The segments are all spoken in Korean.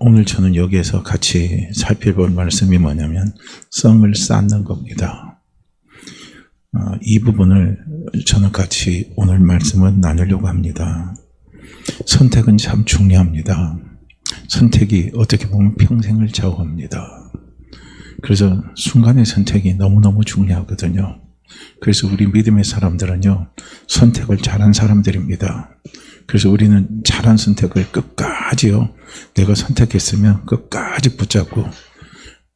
오늘 저는 여기에서 같이 살펴볼 말씀이 뭐냐면 썽을 쌓는 겁니다. 이 부분을 저는 같이 오늘 말씀을 나누려고 합니다. 선택은 참 중요합니다. 선택이 어떻게 보면 평생을 좌우합니다. 그래서 순간의 선택이 너무너무 중요하거든요. 그래서 우리 믿음의 사람들은요, 선택을 잘한 사람들입니다. 그래서 우리는 잘한 선택을 끝까지요, 내가 선택했으면 끝까지 붙잡고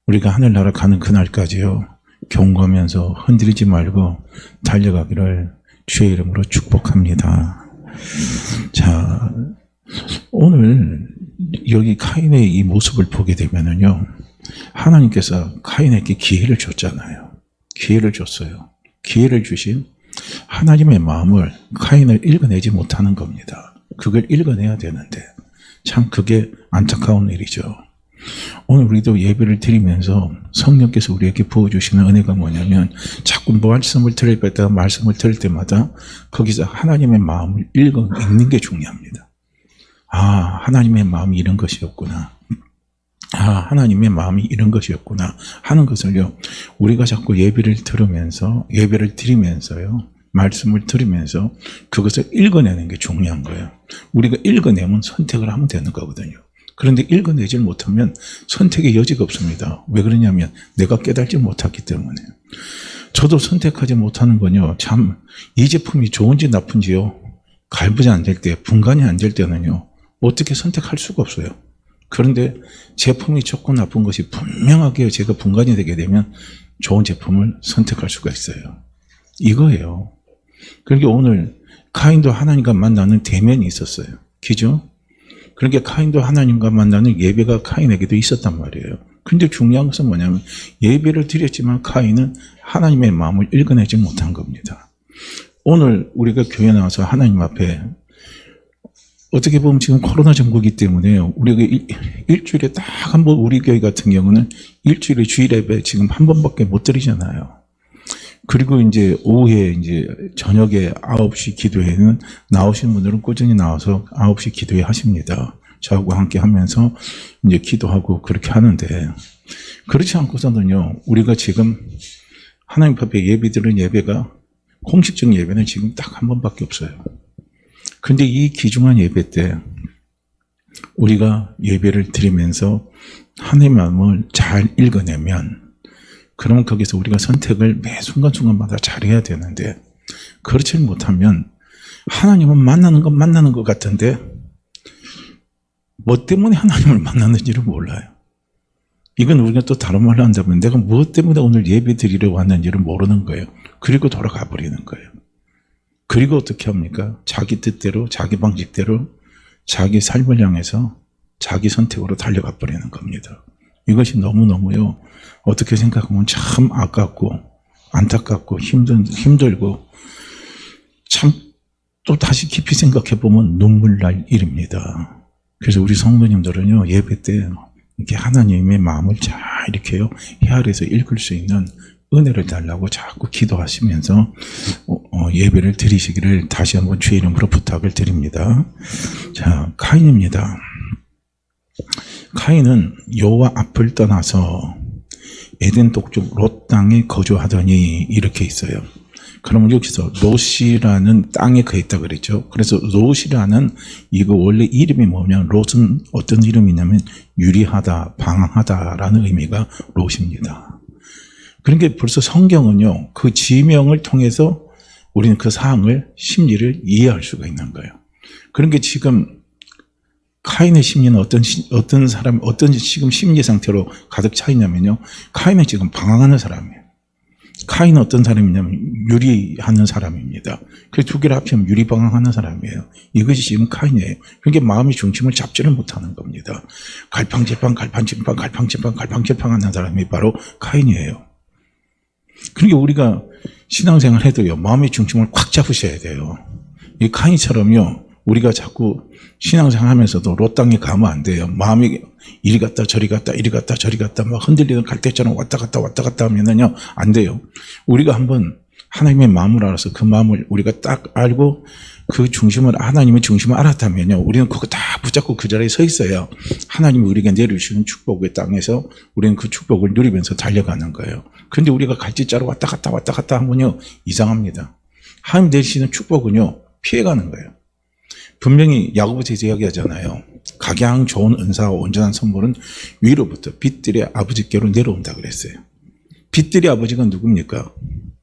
우리가 하늘나라 가는 그날까지요, 경고하면서 흔들리지 말고 달려가기를 주의 이름으로 축복합니다. 자, 오늘 여기 카인의 이 모습을 보게 되면은요, 하나님께서 카인에게 기회를 줬잖아요. 기회를 줬어요. 기회를 주신 하나님의 마음을 카인을 읽어내지 못하는 겁니다. 그걸 읽어내야 되는데 참 그게 안타까운 일이죠. 오늘 우리도 예배를 드리면서 성령께서 우리에게 부어주시는 은혜가 뭐냐면 자꾸 말씀을 들을 때마다 거기서 하나님의 마음을 읽는 게 중요합니다. 아, 하나님의 마음이 이런 것이었구나. 아, 하나님의 마음이 이런 것이었구나 하는 것을요, 우리가 자꾸 예배를 드리면서요, 말씀을 들으면서 그것을 읽어내는 게 중요한 거예요. 우리가 읽어내면 선택을 하면 되는 거거든요. 그런데 읽어내질 못하면 선택의 여지가 없습니다. 왜 그러냐면 내가 깨달지 못했기 때문에. 저도 선택하지 못하는 건요, 참 이 제품이 좋은지 나쁜지요, 갈부지 안 될 때, 분간이 안 될 때는요, 어떻게 선택할 수가 없어요. 그런데 제품이 좋고 나쁜 것이 분명하게 제가 분간이 되게 되면 좋은 제품을 선택할 수가 있어요. 이거예요. 그러니까 오늘 카인도 하나님과 만나는 대면이 있었어요. 그죠? 그러니까 카인도 하나님과 만나는 예배가 카인에게도 있었단 말이에요. 근데 중요한 것은 뭐냐면 예배를 드렸지만 카인은 하나님의 마음을 읽어내지 못한 겁니다. 오늘 우리가 교회 나와서 하나님 앞에 어떻게 보면 지금 코로나 전국이기 때문에 우리가 일주일에 딱 한 번, 우리 교회 같은 경우는 일주일에 주일 예배 지금 한 번밖에 못 드리잖아요. 그리고 이제 오후에 이제 저녁에 9시 기도회는 나오신 분들은 꾸준히 나와서 9시 기도회 하십니다. 저하고 함께 하면서 이제 기도하고 그렇게 하는데, 그렇지 않고서는요, 우리가 지금 하나님 앞에 예배 드리는 예배가, 공식적 예배는 지금 딱 한 번밖에 없어요. 근데 이 귀중한 예배 때 우리가 예배를 드리면서 하나님의 마음을 잘 읽어내면, 그러면 거기서 우리가 선택을 매 순간순간마다 잘해야 되는데, 그렇지 못하면 하나님은 만나는 것 같은데 뭐 때문에 하나님을 만났는지를 몰라요. 이건 우리가 또 다른 말로 한다면 내가 무엇 때문에 오늘 예배 드리러 왔는지를 모르는 거예요. 그리고 돌아가 버리는 거예요. 그리고 어떻게 합니까? 자기 뜻대로, 자기 방식대로, 자기 삶을 향해서 자기 선택으로 달려가 버리는 겁니다. 이것이 너무너무요, 어떻게 생각하면 참 아깝고 안타깝고 힘들고, 참 또 다시 깊이 생각해 보면 눈물 날 일입니다. 그래서 우리 성도님들은요, 예배 때 이렇게 하나님의 마음을 잘 이렇게요, 헤아려서 읽을 수 있는 은혜를 달라고 자꾸 기도하시면서 예배를 드리시기를 다시 한번 주의 이름으로 부탁을 드립니다. 자, 카인입니다. 카인은 여호와 앞을 떠나서 에덴 동쪽 롯 땅에 거주하더니 이렇게 있어요. 그러면 여기서 롯이라는 땅에 거했다 그랬죠. 그래서 롯이라는 이거 원래 이름이 뭐냐면, 롯은 어떤 이름이냐면 유리하다, 방황하다라는 의미가 롯입니다. 그러니까 벌써 성경은요, 그 지명을 통해서 우리는 그 사항을, 심리를 이해할 수가 있는 거예요. 그러니까 지금 카인의 심리는 어떤 지금 심리 상태로 가득 차 있냐면요, 카인은 지금 방황하는 사람이에요. 카인은 어떤 사람이냐면 유리하는 사람입니다. 그 두 개를 합치면 유리방황하는 사람이에요. 이것이 지금 카인이에요. 그러니까 마음의 중심을 잡지를 못하는 겁니다. 갈팡질팡하는 사람이 바로 카인이에요. 그러니까 우리가 신앙생활 해도요, 마음의 중심을 꽉 잡으셔야 돼요. 이 카인처럼요, 우리가 자꾸 신앙생활 하면서도 롯 땅에 가면 안 돼요. 마음이 이리 갔다 저리 갔다 이리 갔다 저리 갔다 막 흔들리는 갈대처럼 왔다 갔다 하면은요, 안 돼요. 우리가 한번 하나님의 마음을 알아서 그 마음을 우리가 딱 알고 그 중심을, 하나님의 중심을 알았다면요, 우리는 그거 다 붙잡고 그 자리에 서 있어요. 하나님이 우리에게 내려주시는 축복의 땅에서 우리는 그 축복을 누리면서 달려가는 거예요. 그런데 우리가 갈짓자로 왔다 갔다 하면요, 이상합니다. 하나님 내리시는 축복은요, 피해가는 거예요. 분명히 야고보서에서 이야기하잖아요. 각양 좋은 은사와 온전한 선물은 위로부터 빛들의 아버지께로 내려온다 그랬어요. 빛들의 아버지가 누굽니까?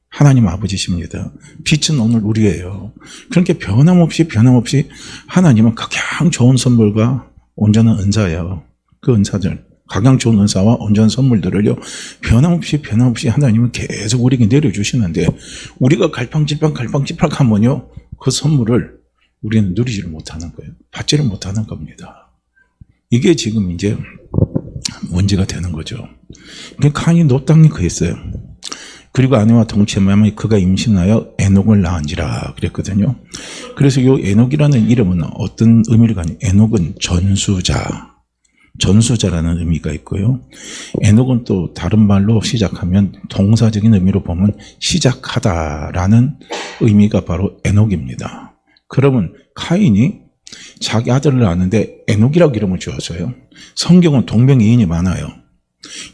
하나님 아버지십니다. 빛은 오늘 우리예요. 그러니까 변함없이 하나님은 각양 좋은 선물과 온전한 은사예요. 그 은사들, 각양 좋은 은사와 온전한 선물들을요, 변함없이 하나님은 계속 우리에게 내려주시는데, 우리가 갈팡질팡 하면요, 그 선물을 우리는 누리지를 못하는 거예요. 받지를 못하는 겁니다. 이게 지금 이제 문제가 되는 거죠. 카인이 롯 땅에 거했어요. 그리고 아내와 동침하며 그가 임신하여 에녹을 낳은지라 그랬거든요. 그래서 이 에녹이라는 이름은 어떤 의미를 가니? 에녹은 전수자라는 의미가 있고요. 에녹은 또 다른 말로 시작하면 동사적인 의미로 보면 시작하다라는 의미가 바로 에녹입니다. 그러면 카인이 자기 아들을 낳았는데 에녹이라고 이름을 지었어요. 성경은 동명이인이 많아요.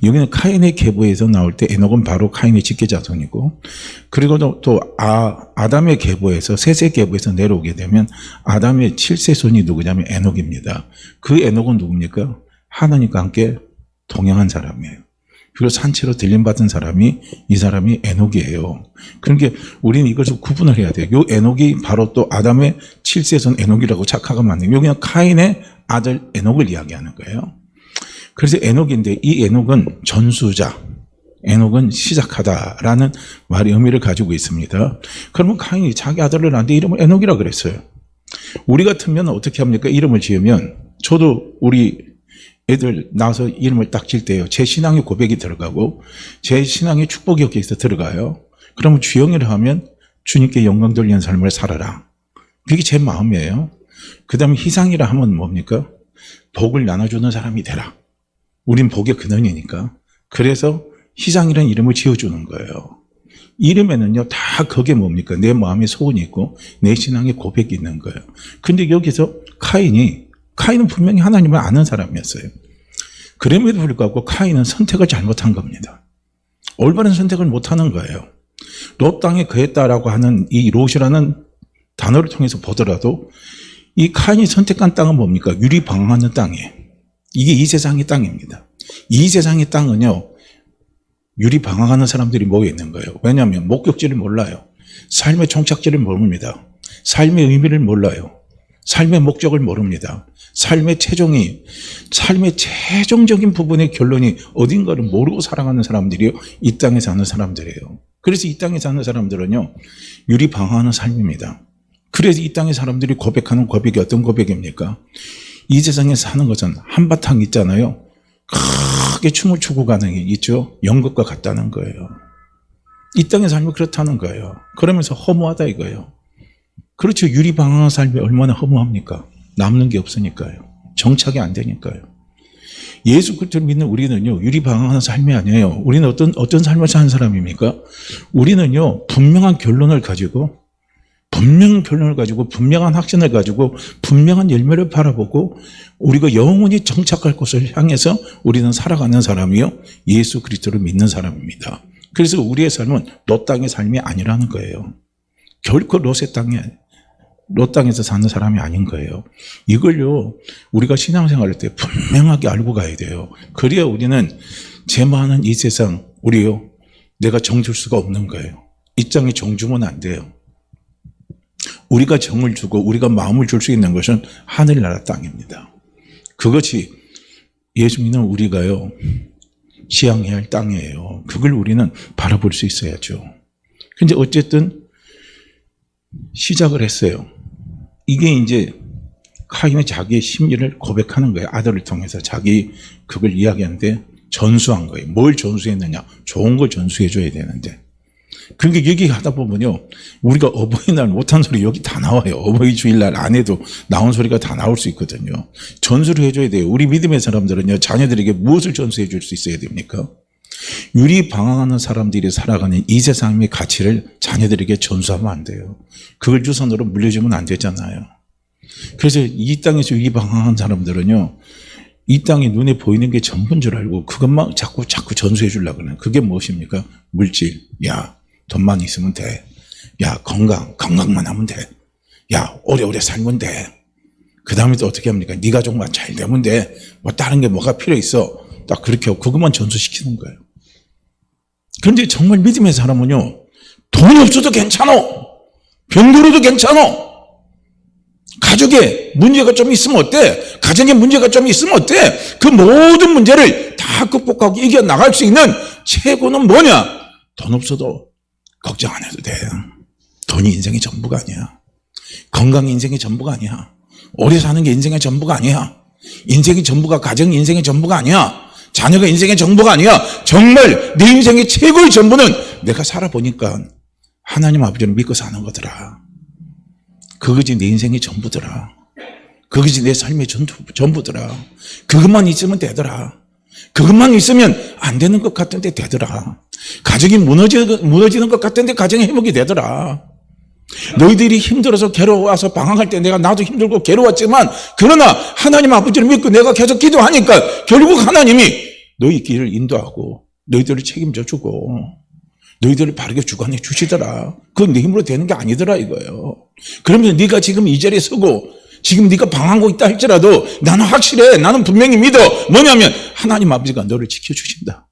여기는 카인의 계보에서 나올 때 에녹은 바로 카인의 직계자손이고, 그리고 또 아담의 계보에서, 셋의 계보에서 내려오게 되면 아담의 7세 손이 누구냐면 에녹입니다. 그 에녹은 누굽니까? 하나님과 함께 동행한 사람이에요. 그리고 산채로 들림받은 사람이, 이 사람이 에녹이에요. 그러니까 우리는 이것을 구분을 해야 돼요. 이 에녹이 바로 또 아담의 7세 손 에녹이라고 착각하면 안 돼요. 여기는 카인의 아들 에녹을 이야기하는 거예요. 그래서 에녹인데, 이 에녹은 전수자, 에녹은 시작하다라는 말의 의미를 가지고 있습니다. 그러면 카인이 자기 아들을 낳는데 이름을 에녹이라 그랬어요. 우리 같으면 어떻게 합니까? 이름을 지으면, 저도 우리 애들 낳아서 이름을 딱 질 때요, 제 신앙의 고백이 들어가고 제 신앙의 축복이 여기서 들어가요. 그러면 주영이라 하면 주님께 영광 돌리는 삶을 살아라, 그게 제 마음이에요. 그 다음에 희상이라 하면 뭡니까? 복을 나눠주는 사람이 되라. 우린 복의 근원이니까. 그래서 희상이라는 이름을 지어주는 거예요. 이름에는요, 다 그게 뭡니까? 내 마음의 소원이 있고 내 신앙의 고백이 있는 거예요. 근데 여기서 카인은 분명히 하나님을 아는 사람이었어요. 그럼에도 불구하고 카인은 선택을 잘못한 겁니다. 올바른 선택을 못하는 거예요. 롯 땅에 거했다라고 하는 이 롯이라는 단어를 통해서 보더라도 이 카인이 선택한 땅은 뭡니까? 유리방황하는 땅이에요. 이게 이 세상의 땅입니다. 이 세상의 땅은요, 유리방황하는 사람들이 모여 있는 거예요. 왜냐하면 목적지를 몰라요. 삶의 종착지를 모릅니다. 삶의 의미를 몰라요. 삶의 목적을 모릅니다. 삶의 최종적인 부분의 결론이 어딘가를 모르고 살아가는 사람들이요, 이 땅에 사는 사람들이에요. 그래서 이 땅에 사는 사람들은요, 유리방황하는 삶입니다. 그래서 이 땅의 사람들이 고백하는 고백이 어떤 고백입니까? 이 세상에 사는 것은 한바탕 있잖아요. 크게 춤을 추고 가는 게 있죠. 연극과 같다는 거예요. 이 땅의 삶이 그렇다는 거예요. 그러면서 허무하다 이거예요. 그렇죠. 유리방황한 삶이 얼마나 허무합니까? 남는 게 없으니까요. 정착이 안 되니까요. 예수 그리스도를 믿는 우리는요, 유리방황한 삶이 아니에요. 우리는 어떤 삶을 사는 사람입니까? 우리는요, 분명한 결론을 가지고, 분명한 확신을 가지고, 분명한 열매를 바라보고, 우리가 영원히 정착할 곳을 향해서 우리는 살아가는 사람이요, 예수 그리스도를 믿는 사람입니다. 그래서 우리의 삶은 롯 땅의 삶이 아니라는 거예요. 결코 롯 땅에서 사는 사람이 아닌 거예요. 이걸요, 우리가 신앙생활할 때 분명하게 알고 가야 돼요. 그래야 우리는 제 많은 이 세상, 내가 정 줄 수가 없는 거예요. 이 땅에 정 주면 안 돼요. 우리가 정을 주고 우리가 마음을 줄 수 있는 것은 하늘나라 땅입니다. 그것이 예수 믿는 우리가요, 지향해야 할 땅이에요. 그걸 우리는 바라볼 수 있어야죠. 근데 어쨌든 시작을 했어요. 이게 이제 카인이 자기의 심리를 고백하는 거예요. 아들을 통해서 그걸 이야기하는데 전수한 거예요. 뭘 전수했느냐? 좋은 걸 전수해줘야 되는데. 그러니까 여기 하다 보면요, 우리가 어버이날 못한 소리 여기 다 나와요. 어버이 주일날 안 해도 나온 소리가 다 나올 수 있거든요. 전수를 해줘야 돼요. 우리 믿음의 사람들은요, 자녀들에게 무엇을 전수해 줄 수 있어야 됩니까? 유리 방황하는 사람들이 살아가는 이 세상의 가치를 자녀들에게 전수하면 안 돼요. 그걸 유산으로 물려주면 안 되잖아요. 그래서 이 땅에서 유리 방황하는 사람들은요, 이 땅에 눈에 보이는 게 전부인 줄 알고 그것만 자꾸 전수해 주려고 그러는. 그게 무엇입니까? 물질. 야, 돈만 있으면 돼. 야, 건강만 하면 돼. 야, 오래오래 살면 돼. 그 다음에 또 어떻게 합니까? 네 가족만 잘 되면 돼. 뭐 다른 게 뭐가 필요 있어. 딱 그렇게 하고 그것만 전수시키는 거예요. 그런데 정말 믿음의 사람은요, 돈이 없어도 괜찮아. 병들어도 괜찮아. 가족에 문제가 좀 있으면 어때? 가정에 문제가 좀 있으면 어때? 그 모든 문제를 다 극복하고 이겨나갈 수 있는 최고는 뭐냐? 돈 없어도 걱정 안 해도 돼. 돈이 인생의 전부가 아니야. 건강이 인생의 전부가 아니야. 오래 사는 게 인생의 전부가 아니야. 인생의 전부가 가정이 인생의 전부가 아니야. 자녀가 인생의 전부가 아니야. 정말 내 인생의 최고의 전부는 내가 살아보니까 하나님 아버지를 믿고 사는 거더라. 그것이 내 인생의 전부더라. 그것이 내 삶의 전부더라. 그것만 있으면 되더라. 그것만 있으면 안 되는 것 같은데 되더라. 가정이 무너지는 것 같은데 가정의 회복이 되더라. 너희들이 힘들어서 괴로워서 방황할 때 나도 힘들고 괴로웠지만 그러나 하나님 아버지를 믿고 내가 계속 기도하니까 결국 하나님이 너희 길을 인도하고 너희들을 책임져 주고 너희들을 바르게 주관해 주시더라. 그건 네 힘으로 되는 게 아니더라 이거예요. 그러면 네가 지금 이 자리에 서고 지금 네가 방황하고 있다 할지라도 나는 확실해. 나는 분명히 믿어. 뭐냐면 하나님 아버지가 너를 지켜주신다.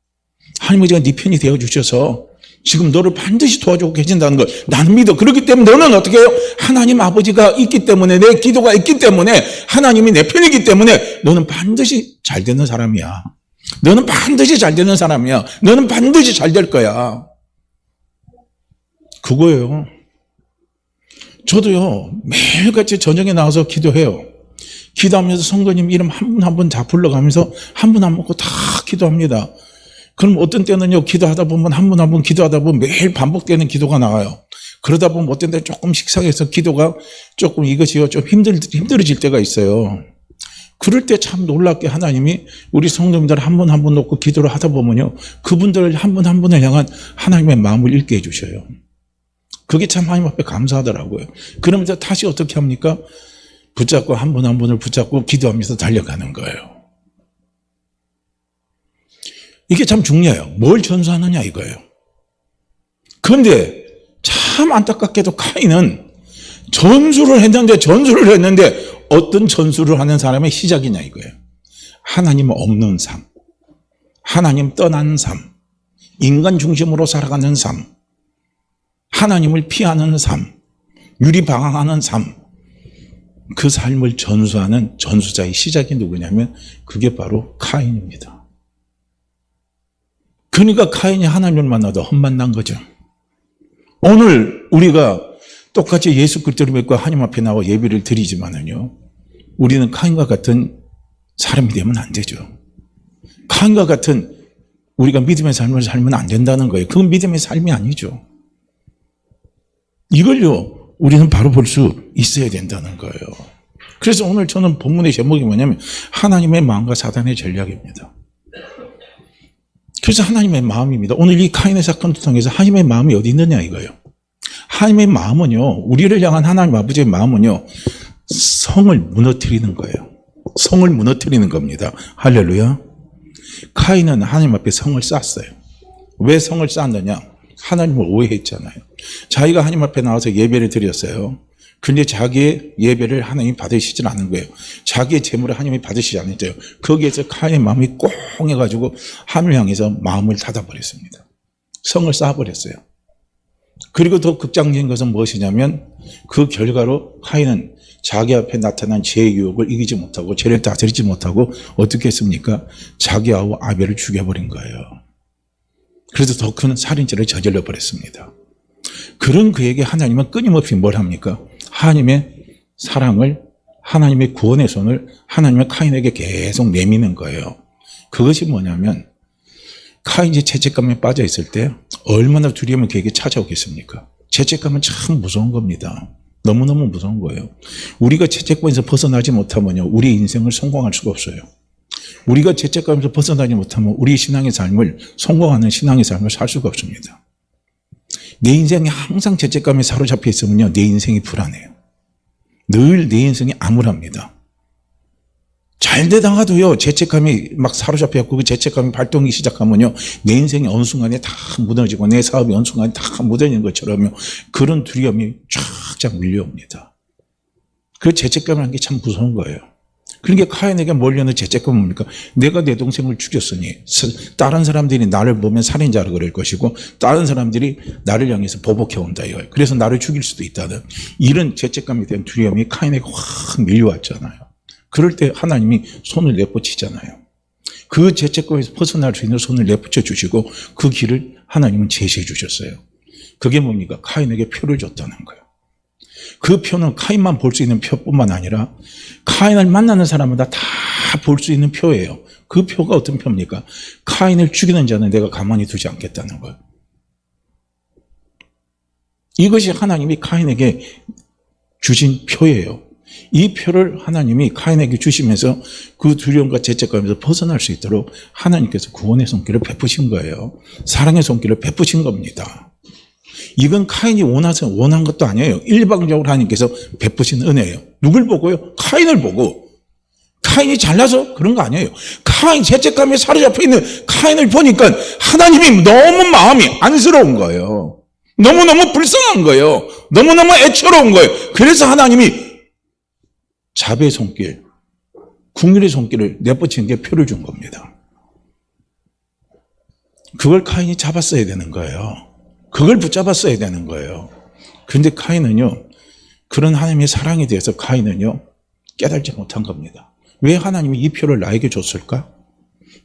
하나님 아버지가 네 편이 되어주셔서 지금 너를 반드시 도와주고 계신다는 걸 나는 믿어. 그렇기 때문에 너는 어떻게 해요? 하나님 아버지가 있기 때문에 내 기도가 있기 때문에 하나님이 내 편이기 때문에 너는 반드시 잘 되는 사람이야. 너는 반드시 잘 되는 사람이야. 너는 반드시 잘 될 거야. 그거예요. 저도요, 매일같이 저녁에 나와서 기도해요. 기도하면서 성도님 이름 한 분 한 분 다 불러가면서 한 분 한 분 다 기도합니다. 그럼 어떤 때는요, 기도하다 보면 한 분 한 분 기도하다 보면 매일 반복되는 기도가 나와요. 그러다 보면 어떤 때 조금 식상해서 기도가 조금 이것이요, 좀 힘들어질 때가 있어요. 그럴 때 참 놀랍게 하나님이 우리 성도님들 한 분 한 분 놓고 기도를 하다 보면요, 그분들 한 분 한 분을 향한 하나님의 마음을 읽게 해주셔요. 그게 참 하나님 앞에 감사하더라고요. 그러면서 다시 어떻게 합니까? 붙잡고 한 분 한 분을 붙잡고 기도하면서 달려가는 거예요. 이게 참 중요해요. 뭘 전수하느냐 이거예요. 그런데 참 안타깝게도 카인은 전수를 했는데 어떤 전수를 하는 사람의 시작이냐 이거예요. 하나님 없는 삶, 하나님 떠난 삶, 인간 중심으로 살아가는 삶, 하나님을 피하는 삶, 유리방황하는 삶, 그 삶을 전수하는 전수자의 시작이 누구냐면 그게 바로 카인입니다. 그러니까 카인이 하나님을 만나도 헛만난 거죠. 오늘 우리가 똑같이 예수 그리스도를 믿고 하나님 앞에 나와 예배를 드리지만은요, 우리는 카인과 같은 사람이 되면 안 되죠. 카인과 같은 우리가 믿음의 삶을 살면 안 된다는 거예요. 그건 믿음의 삶이 아니죠. 이걸요, 우리는 바로 볼 수 있어야 된다는 거예요. 그래서 오늘 저는 본문의 제목이 뭐냐면 하나님의 마음과 사단의 전략입니다. 그래서 하나님의 마음입니다. 오늘 이 카인의 사건을 통해서 하나님의 마음이 어디 있느냐 이거예요. 하나님의 마음은요, 우리를 향한 하나님 아버지의 마음은요, 성을 무너뜨리는 거예요. 성을 무너뜨리는 겁니다. 할렐루야. 카인은 하나님 앞에 성을 쌓았어요. 왜 성을 쌓았느냐? 하나님을 오해했잖아요. 자기가 하나님 앞에 나와서 예배를 드렸어요. 근데 자기의 예배를 하나님이 받으시지 않은 거예요. 자기의 재물을 하나님이 받으시지 않았어요. 거기에서 카인의 마음이 꽁 해가지고 하늘을 향해서 마음을 닫아버렸습니다. 성을 쌓아버렸어요. 그리고 더 극장적인 것은 무엇이냐면 그 결과로 카인은 자기 앞에 나타난 죄의 유혹을 이기지 못하고 죄를 다스리지 못하고 어떻게 했습니까? 자기 아우 아벨을 죽여버린 거예요. 그래서 더 큰 살인죄를 저질러 버렸습니다. 그런 그에게 하나님은 끊임없이 뭘 합니까? 하나님의 사랑을, 하나님의 구원의 손을 하나님의 카인에게 계속 내미는 거예요. 그것이 뭐냐면 카인이 죄책감에 빠져 있을 때 얼마나 두려움이 그에게 찾아오겠습니까? 죄책감은 참 무서운 겁니다. 너무너무 무서운 거예요. 우리가 죄책감에서 벗어나지 못하면요, 우리 인생을 성공할 수가 없어요. 우리가 죄책감에서 벗어나지 못하면 우리 신앙의 삶을, 성공하는 신앙의 삶을 살 수가 없습니다. 내 인생이 항상 죄책감에 사로잡혀 있으면요, 내 인생이 불안해요. 늘 내 인생이 암울합니다. 잘 되다가도요, 죄책감이 막 사로잡혀갖고 그 죄책감이 발동이 시작하면요, 내 인생이 어느 순간에 다 무너지고 내 사업이 어느 순간에 다 무너지는 것처럼요, 그런 두려움이 쫙쫙 밀려옵니다. 그 죄책감이라는 게 참 무서운 거예요. 그러니까 카인에게 몰려오는 죄책감은 뭡니까? 내가 내 동생을 죽였으니 다른 사람들이 나를 보면 살인자로 그럴 것이고 다른 사람들이 나를 향해서 보복해 온다 이거예요. 그래서 나를 죽일 수도 있다는 이런 죄책감에 대한 두려움이 카인에게 확 밀려왔잖아요. 그럴 때 하나님이 손을 내뻗치잖아요. 그 죄책감에서 벗어날 수 있는 손을 내뻗쳐 주시고 그 길을 하나님은 제시해 주셨어요. 그게 뭡니까? 카인에게 표를 줬다는 거예요. 그 표는 카인만 볼 수 있는 표뿐만 아니라 카인을 만나는 사람마다 다 볼 수 있는 표예요. 그 표가 어떤 표입니까? 카인을 죽이는 자는 내가 가만히 두지 않겠다는 거예요. 이것이 하나님이 카인에게 주신 표예요. 이 표를 하나님이 카인에게 주시면서 그 두려움과 죄책감에서 벗어날 수 있도록 하나님께서 구원의 손길을 베푸신 거예요. 사랑의 손길을 베푸신 겁니다. 이건 카인이 원한 것도 아니에요. 일방적으로 하나님께서 베푸신 은혜예요. 누굴 보고요? 카인을 보고. 카인이 잘나서 그런 거 아니에요. 카인, 죄책감에 사로잡혀 있는 카인을 보니까 하나님이 너무 마음이 안쓰러운 거예요. 너무너무 불쌍한 거예요. 너무너무 애처로운 거예요. 그래서 하나님이 자비의 손길, 긍휼의 손길을 내뻗치는 게 표를 준 겁니다. 그걸 카인이 잡았어야 되는 거예요. 그걸 붙잡았어야 되는 거예요. 그런데 카인은요, 그런 하나님의 사랑에 대해서 카인은요, 깨달지 못한 겁니다. 왜 하나님이 이 표를 나에게 줬을까?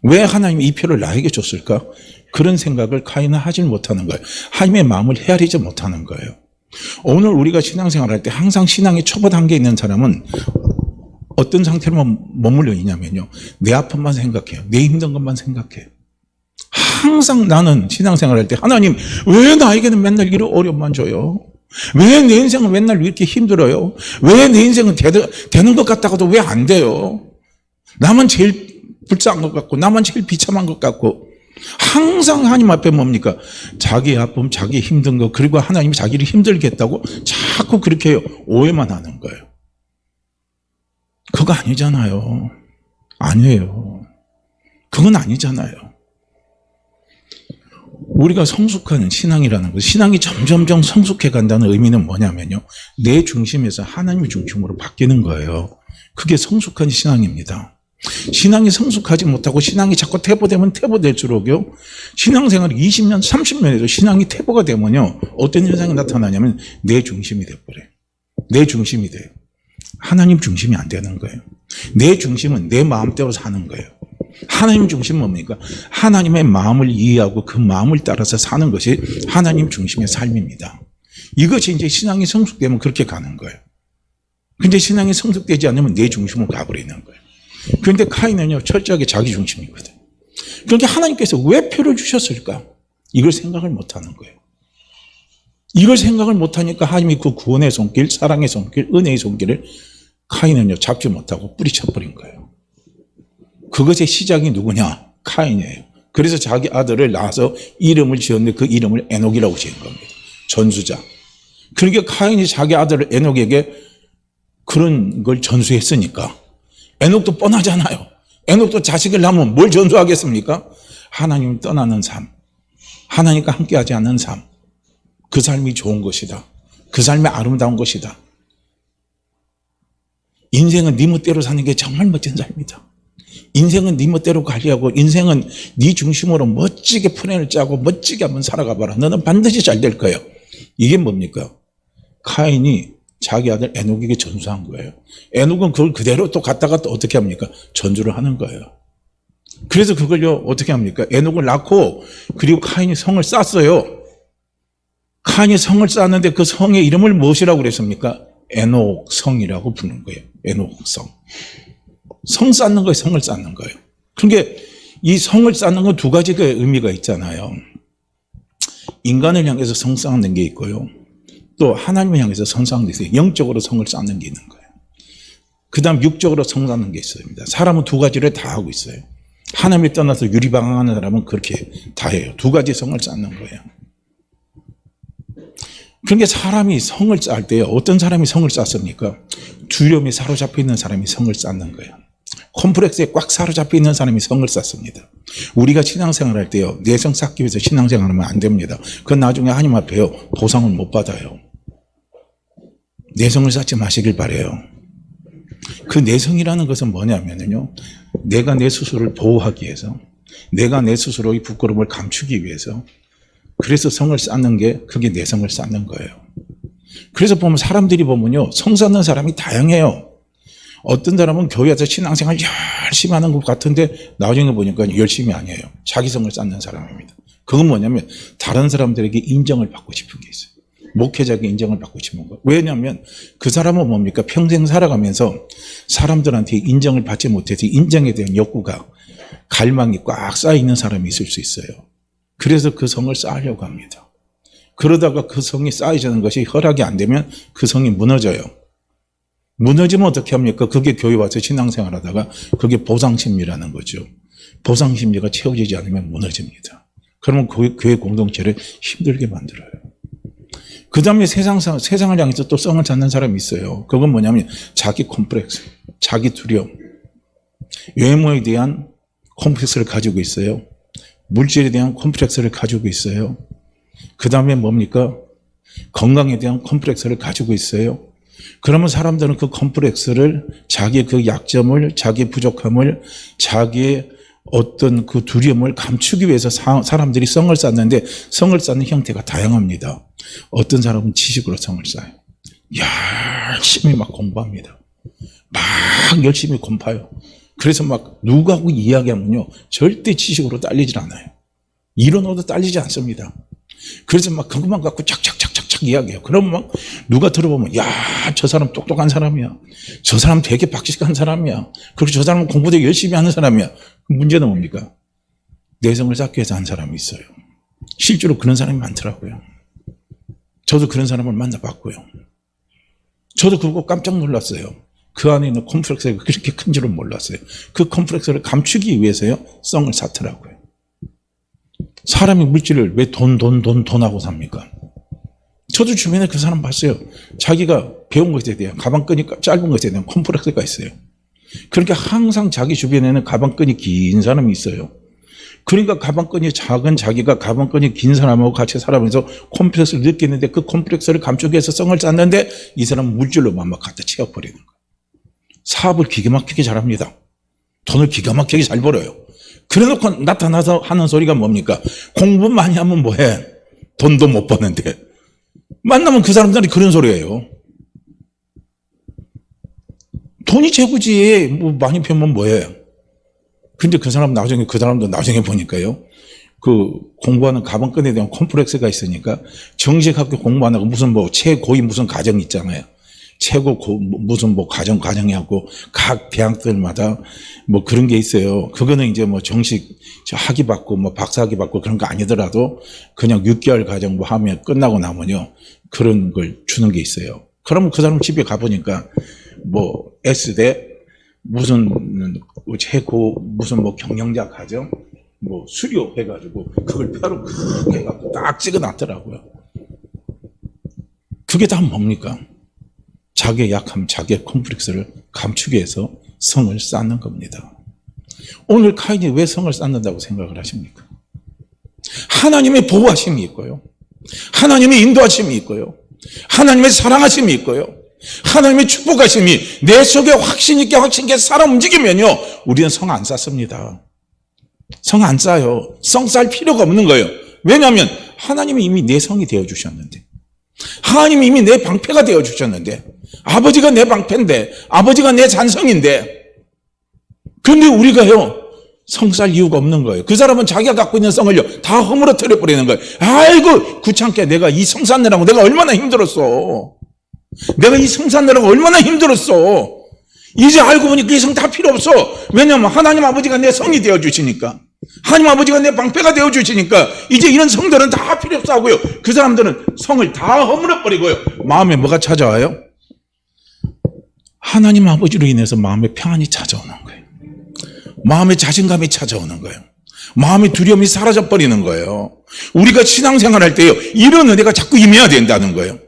왜 하나님이 이 표를 나에게 줬을까? 그런 생각을 카인은 하질 못하는 거예요. 하나님의 마음을 헤아리지 못하는 거예요. 오늘 우리가 신앙생활할 때 항상 신앙의 초보 단계에 있는 사람은 어떤 상태로 머물러 있냐면요, 내 아픔만 생각해요. 내 힘든 것만 생각해요. 항상 나는 신앙생활할 때 하나님 왜 나에게는 맨날 이런 어려움만 줘요? 왜 내 인생은 맨날 이렇게 힘들어요? 왜 내 인생은 되는 것 같다가도 왜 안 돼요? 나만 제일 불쌍한 것 같고 나만 제일 비참한 것 같고 항상 하나님 앞에 뭡니까? 자기의 아픔, 자기 힘든 거, 그리고 하나님이 자기를 힘들게 했다고 자꾸 그렇게 해요. 오해만 하는 거예요. 그거 아니잖아요. 아니에요. 그건 아니잖아요. 우리가 성숙하는 신앙이라는 것, 신앙이 점점점 성숙해 간다는 의미는 뭐냐면요, 내 중심에서 하나님 중심으로 바뀌는 거예요. 그게 성숙한 신앙입니다. 신앙이 성숙하지 못하고 신앙이 자꾸 퇴보되면 퇴보될수록요, 신앙생활이 20년, 30년 해도 신앙이 퇴보가 되면요, 어떤 현상이 나타나냐면 내 중심이 돼버려요. 내 중심이 돼요. 하나님 중심이 안 되는 거예요. 내 중심은 내 마음대로 사는 거예요. 하나님 중심은 뭡니까? 하나님의 마음을 이해하고 그 마음을 따라서 사는 것이 하나님 중심의 삶입니다. 이것이 이제 신앙이 성숙되면 그렇게 가는 거예요. 근데 신앙이 성숙되지 않으면 내 중심으로 가버리는 거예요. 그런데 카인은요, 철저하게 자기 중심이거든. 그러니까 하나님께서 왜 표를 주셨을까? 이걸 생각을 못 하는 거예요. 이걸 생각을 못 하니까 하나님이 그 구원의 손길, 사랑의 손길, 은혜의 손길을 카인은요, 잡지 못하고 뿌리쳐버린 거예요. 그것의 시작이 누구냐? 카인이에요. 그래서 자기 아들을 낳아서 이름을 지었는데 그 이름을 에녹이라고 지은 겁니다. 전수자. 그러니까 카인이 자기 아들을 에녹에게 그런 걸 전수했으니까 에녹도 뻔하잖아요. 에녹도 자식을 낳으면 뭘 전수하겠습니까? 하나님 떠나는 삶, 하나님과 함께하지 않는 삶, 그 삶이 좋은 것이다. 그 삶이 아름다운 것이다. 인생은 네 멋대로 사는 게 정말 멋진 삶이다. 인생은 네 멋대로 가려고, 인생은 네 중심으로 멋지게 플랜을 짜고 멋지게 한번 살아가 봐라. 너는 반드시 잘 될 거예요. 이게 뭡니까? 카인이 자기 아들 에녹에게 전수한 거예요. 에녹은 그걸 그대로 또 갖다가 또 어떻게 합니까? 전주를 하는 거예요. 그래서 그걸요, 어떻게 합니까? 에녹을 낳고 그리고 카인이 성을 쌓았어요. 카인이 성을 쌓았는데 그 성의 이름을 무엇이라고 그랬습니까? 에녹성이라고 부르는 거예요. 에녹성. 성 쌓는 거예요. 성을 쌓는 거예요. 그러니까 이 성을 쌓는 건 두 가지가 의미가 있잖아요. 인간을 향해서 성 쌓는 게 있고요, 또 하나님을 향해서 성 쌓는 게 있어요. 영적으로 성을 쌓는 게 있는 거예요. 그 다음 육적으로 성 쌓는 게 있습니다. 사람은 두 가지를 다 하고 있어요. 하나님을 떠나서 유리방황하는 사람은 그렇게 다 해요. 두 가지 성을 쌓는 거예요. 그러니까 사람이 성을 쌓을 때요. 어떤 사람이 성을 쌓습니까? 두려움에 사로잡혀 있는 사람이 성을 쌓는 거예요. 콤플렉스에 꽉 사로잡혀 있는 사람이 성을 쌓습니다. 우리가 신앙생활 할 때요. 내성 쌓기 위해서 신앙생활하면 안 됩니다. 그건 나중에 하나님 앞에요. 보상을 못 받아요. 내성을 쌓지 마시길 바라요. 그 내성이라는 것은 뭐냐면요. 내가 내 스스로를 보호하기 위해서, 내가 내 스스로의 부끄러움을 감추기 위해서, 그래서 성을 쌓는 게 그게 내성을 쌓는 거예요. 그래서 보면 사람들이 보면요. 성 쌓는 사람이 다양해요. 어떤 사람은 교회에서 신앙생활 열심히 하는 것 같은데 나중에 보니까 열심히 아니에요. 자기 성을 쌓는 사람입니다. 그건 뭐냐면 다른 사람들에게 인정을 받고 싶은 게 있어요. 목회자에게 인정을 받고 싶은 거. 왜냐하면 그 사람은 뭡니까? 평생 살아가면서 사람들한테 인정을 받지 못해서 인정에 대한 욕구가, 갈망이 꽉 쌓여 있는 사람이 있을 수 있어요. 그래서 그 성을 쌓으려고 합니다. 그러다가 그 성이 쌓이자는 것이 허락이 안 되면 그 성이 무너져요. 무너지면 어떻게 합니까? 그게 교회 와서 신앙생활 하다가 그게 보상심리라는 거죠. 보상심리가 채워지지 않으면 무너집니다. 그러면 교회 공동체를 힘들게 만들어요. 그 다음에 세상을 향해서 또 성을 찾는 사람이 있어요. 그건 뭐냐면 자기 콤플렉스, 자기 두려움, 외모에 대한 콤플렉스를 가지고 있어요. 물질에 대한 콤플렉스를 가지고 있어요. 그 다음에 뭡니까? 건강에 대한 콤플렉스를 가지고 있어요. 그러면 사람들은 그 콤플렉스를, 자기의 그 약점을, 자기의 부족함을, 자기의 어떤 그 두려움을 감추기 위해서 사람들이 성을 쌓는데, 성을 쌓는 형태가 다양합니다. 어떤 사람은 지식으로 성을 쌓아요. 열심히 막 공부합니다. 막 열심히 공부해요. 그래서 막 누구하고 이야기하면요 절대 지식으로 딸리질 않아요. 이론으로도 딸리지 않습니다. 그래서 막 그것만 갖고 착착착착착 이야기해요. 그러면 막 누가 들어보면 야, 저 사람 똑똑한 사람이야. 저 사람 되게 박식한 사람이야. 그리고 저 사람은 공부도 열심히 하는 사람이야. 문제는 뭡니까? 내성을 쌓기 위해서 한 사람이 있어요. 실제로 그런 사람이 많더라고요. 저도 그런 사람을 만나봤고요. 저도 그거 깜짝 놀랐어요. 그 안에 있는 콤플렉스가 그렇게 큰 줄은 몰랐어요. 그 콤플렉스를 감추기 위해서요 성을 쌓더라고요. 사람이 물질을 왜 돈하고 삽니까? 저도 주변에 그 사람 봤어요. 자기가 배운 것에 대한, 가방끈이 짧은 것에 대한 콤플렉스가 있어요. 그러니까 항상 자기 주변에는 가방끈이 긴 사람이 있어요. 그러니까 가방끈이 작은 자기가 가방끈이 긴 사람하고 같이 살아가면서 콤플렉스를 느끼는데 그 콤플렉스를 감추기 위해서 성을 쌓는데 이 사람은 물질로만 막 갖다 채워버리는 거예요. 사업을 기가 막히게 잘합니다. 돈을 기가 막히게 잘 벌어요. 그래놓고 나타나서 하는 소리가 뭡니까? 공부 많이 하면 뭐해? 돈도 못 버는데. 만나면 그 사람들이 그런 소리예요. 돈이 최고지. 뭐 많이 배우면 뭐해? 근데 그 사람도 나중에 보니까요. 그 공부하는 가방끈에 대한 콤플렉스가 있으니까 정식학교 공부 안 하고 무슨 뭐 최고위 무슨 과정 있잖아요. 무슨 뭐 과정이하고 각 대학들마다 뭐 그런 게 있어요. 그거는 이제 뭐 정식 학위 받고 뭐 박사학위 받고 그런 거 아니더라도 그냥 6개월 과정 뭐 하면 끝나고 나면요. 그런 걸 주는 게 있어요. 그러면 그 사람 집에 가보니까 뭐 S대 무슨 무슨 뭐 경영자 과정 뭐 수료 해가지고 그걸 뼈로 크게 해갖고 딱 찍어놨더라고요. 그게 다 뭡니까? 자기의 약함, 자기의 콤플렉스를 감추기 위해서 성을 쌓는 겁니다. 오늘 카인이 왜 성을 쌓는다고 생각을 하십니까? 하나님의 보호하심이 있고요. 하나님의 인도하심이 있고요. 하나님의 사랑하심이 있고요. 하나님의 축복하심이 내 속에 확신 있게 살아 움직이면요. 우리는 성 안 쌓습니다. 성 안 쌓아요. 성 쌓을 필요가 없는 거예요. 왜냐하면 하나님이 이미 내 성이 되어주셨는데, 하나님이 이미 내 방패가 되어주셨는데, 아버지가 내 방패인데, 아버지가 내 잔성인데, 그런데 우리가요 성 쌓을 이유가 없는 거예요. 그 사람은 자기가 갖고 있는 성을요 다 허물어뜨려 버리는 거예요. 아이고 귀찮게 내가 이 성 쌓느라고 내가 얼마나 힘들었어. 내가 이 성 쌓느라고 얼마나 힘들었어. 이제 알고 보니까 이 성 다 필요 없어. 왜냐하면 하나님 아버지가 내 성이 되어주시니까, 하나님 아버지가 내 방패가 되어주시니까 이제 이런 성들은 다 필요 없어 하고요. 그 사람들은 성을 다 허물어버리고요. 마음에 뭐가 찾아와요? 하나님 아버지로 인해서 마음에 평안이 찾아오는 거예요. 마음의 자신감이 찾아오는 거예요. 마음의 두려움이 사라져버리는 거예요. 우리가 신앙생활할 때요, 이런 은혜가 자꾸 임해야 된다는 거예요.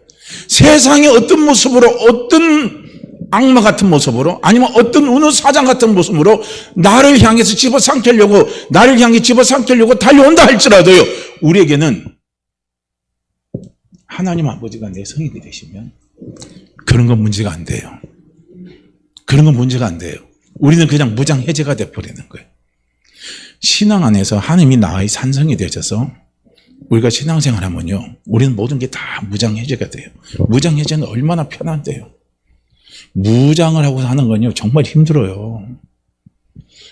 세상의 어떤 모습으로, 어떤 악마 같은 모습으로, 아니면 어떤 어느 사장 같은 모습으로 나를 향해서 집어삼키려고, 나를 향해 집어삼키려고 달려온다 할지라도요, 우리에게는 하나님 아버지가 내 성인이 되시면 그런 건 문제가 안 돼요. 그런 건 문제가 안 돼요. 우리는 그냥 무장해제가 돼버리는 거예요. 신앙 안에서 하나님이 나의 산성이 되셔서 우리가 신앙생활하면요, 우리는 모든 게 다 무장해제가 돼요. 무장해제는 얼마나 편한데요. 무장을 하고 사는 건요, 정말 힘들어요.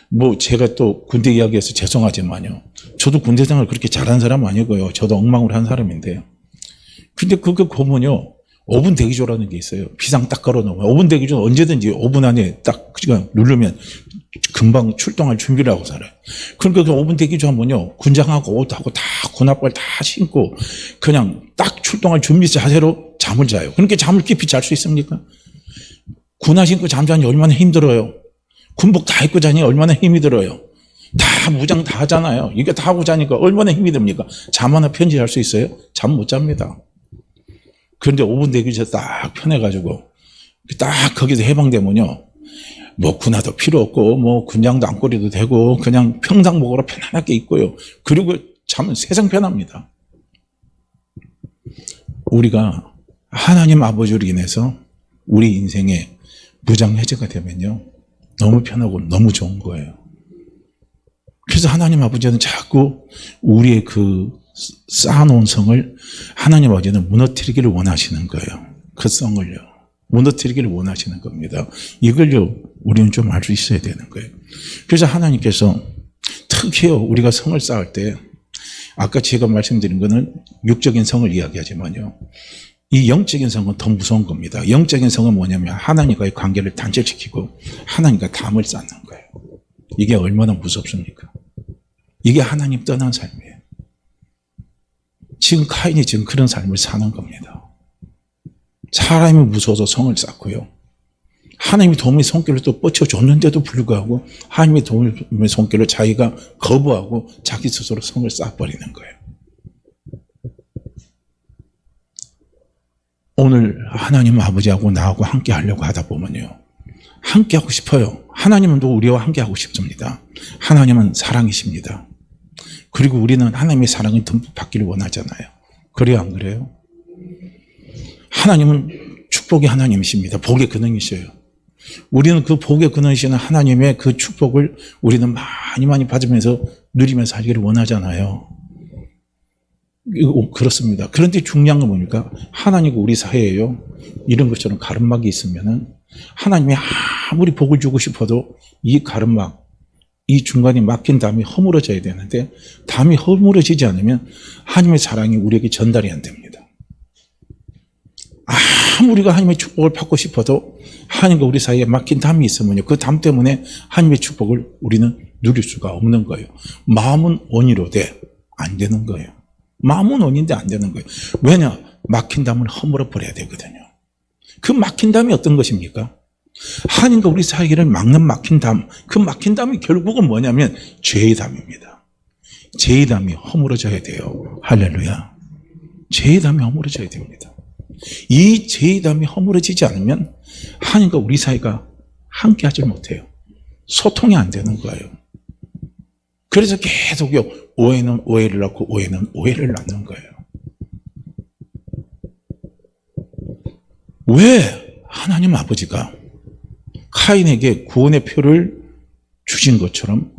뭐 제가 또 군대 이야기해서 죄송하지만요, 저도 군대 생활 그렇게 잘한 사람 아니고요, 저도 엉망으로 한 사람인데요. 근데 그거 보면요, 5분 대기조라는 게 있어요. 비상 딱 걸어놓으면 5분 대기조, 언제든지 5분 안에 딱 그냥 누르면 금방 출동할 준비를 하고 살아요. 그러니까 그 5분 대기조 하면요, 군장하고 옷하고 다 군합발 다 신고 그냥 딱 출동할 준비 자세로 잠을 자요. 그러니까 잠을 깊이 잘 수 있습니까? 군화 신고 잠자니 얼마나 힘들어요. 군복 다 입고 자니 얼마나 힘이 들어요. 다 무장 다 하잖아요. 이게 다 하고 자니까 얼마나 힘이 듭니까? 잠 하나 편지할 수 있어요? 잠 못 잡니다. 그런데 5분 대기조 딱 편해가지고 딱 거기서 해방되면요, 뭐 군화도 필요 없고 뭐 군장도 안 꼬려도 되고 그냥 평상복으로 편안하게 입고요. 그리고 잠은 세상 편합니다. 우리가 하나님 아버지로 인해서 우리 인생에 무장해제가 되면요, 너무 편하고 너무 좋은 거예요. 그래서 하나님 아버지는 자꾸 우리의 그 쌓아놓은 성을 하나님 아버지는 무너뜨리기를 원하시는 거예요. 그 성을요, 무너뜨리기를 원하시는 겁니다. 이걸요, 우리는 좀 알 수 있어야 되는 거예요. 그래서 하나님께서 특히요, 우리가 성을 쌓을 때, 아까 제가 말씀드린 거는 육적인 성을 이야기하지만요, 이 영적인 성은 더 무서운 겁니다. 영적인 성은 뭐냐면 하나님과의 관계를 단절시키고 하나님과 담을 쌓는 거예요. 이게 얼마나 무섭습니까? 이게 하나님 떠난 삶이에요. 지금 카인이 지금 그런 삶을 사는 겁니다. 사람이 무서워서 성을 쌓고요, 하나님의 도움의 손길을 또 뻗쳐줬는데도 불구하고 하나님의 도움의 손길을 자기가 거부하고 자기 스스로 성을 쌓아버리는 거예요. 오늘 하나님 아버지하고 나하고 함께 하려고 하다 보면요, 함께 하고 싶어요. 하나님은 또 우리와 함께 하고 싶습니다. 하나님은 사랑이십니다. 그리고 우리는 하나님의 사랑을 듬뿍 받기를 원하잖아요. 그래요, 안 그래요? 하나님은 축복의 하나님이십니다. 복의 근원이셔요. 우리는 그 복의 근원이시는 하나님의 그 축복을 우리는 많이 받으면서 누리면서 살기를 원하잖아요. 그렇습니다. 그런데 중요한 건 뭡니까? 하나님과 우리 사이에요, 이런 것처럼 가름막이 있으면은 하나님이 아무리 복을 주고 싶어도 이 가름막, 이 중간에 막힌 담이 허물어져야 되는데 담이 허물어지지 않으면 하나님의 사랑이 우리에게 전달이 안 됩니다. 아무리 우리가 하나님의 축복을 받고 싶어도 하나님과 우리 사이에 막힌 담이 있으면요, 그 담 때문에 하나님의 축복을 우리는 누릴 수가 없는 거예요. 마음은 원이로되 안 되는 거예요. 마음은 원인데 안 되는 거예요. 왜냐? 막힌 담을 허물어 버려야 되거든요. 그 막힌 담이 어떤 것입니까? 하나님과 우리 사이를 막는 막힌 담, 그 막힌 담이 결국은 뭐냐면 죄의 담입니다. 죄의 담이 허물어져야 돼요. 할렐루야. 죄의 담이 허물어져야 됩니다. 이 죄의 담이 허물어지지 않으면 하나님과 우리 사이가 함께 하지 못해요. 소통이 안 되는 거예요. 그래서 계속요, 오해는 오해를 낳고 오해는 오해를 낳는 거예요. 왜 하나님 아버지가 카인에게 구원의 표를 주신 것처럼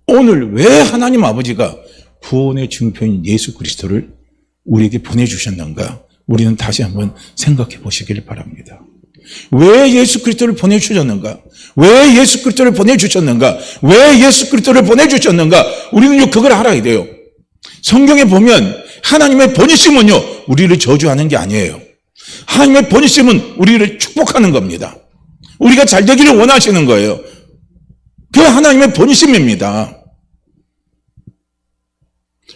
오늘 왜 하나님 아버지가 구원의 증표인 예수 그리스도를 우리에게 보내주셨는가? 우리는 다시 한번 생각해 보시길 바랍니다. 왜 예수 그리스도를 보내주셨는가? 왜 예수 그리스도를 보내주셨는가? 왜 예수 그리스도를 보내주셨는가? 우리는요, 그걸 알아야 돼요. 성경에 보면 하나님의 본심은요, 우리를 저주하는 게 아니에요. 하나님의 본심은 우리를 축복하는 겁니다. 우리가 잘 되기를 원하시는 거예요. 그 하나님의 본심입니다.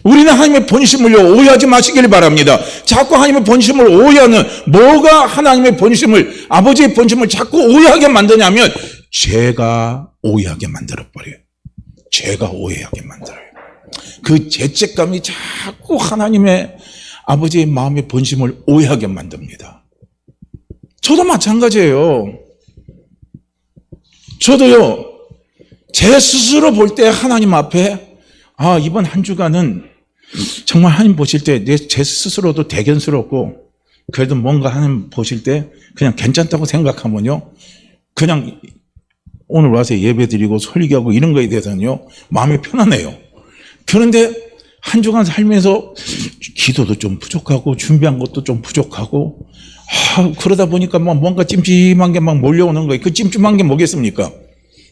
우리는 하나님의 본심을요, 오해하지 마시길 바랍니다. 자꾸 하나님의 본심을 오해하는, 뭐가 하나님의 본심을, 아버지의 본심을 자꾸 오해하게 만드냐면 죄가 오해하게 만들어버려요. 죄가 오해하게 만들어요. 그 죄책감이 자꾸 하나님의 아버지의 마음의 본심을 오해하게 만듭니다. 저도 마찬가지예요. 저도요, 제 스스로 볼 때 하나님 앞에 이번 한 주간은 정말 하나님 보실 때 제 스스로도 대견스럽고 그래도 뭔가 하나님 보실 때 그냥 괜찮다고 생각하면요, 그냥 오늘 와서 예배드리고 설교하고 이런 거에 대해서는요 마음이 편안해요. 그런데 한 주간 살면서 기도도 좀 부족하고 준비한 것도 좀 부족하고 그러다 보니까 막 뭔가 찜찜한 게 막 몰려오는 거예요. 그 찜찜한 게 뭐겠습니까?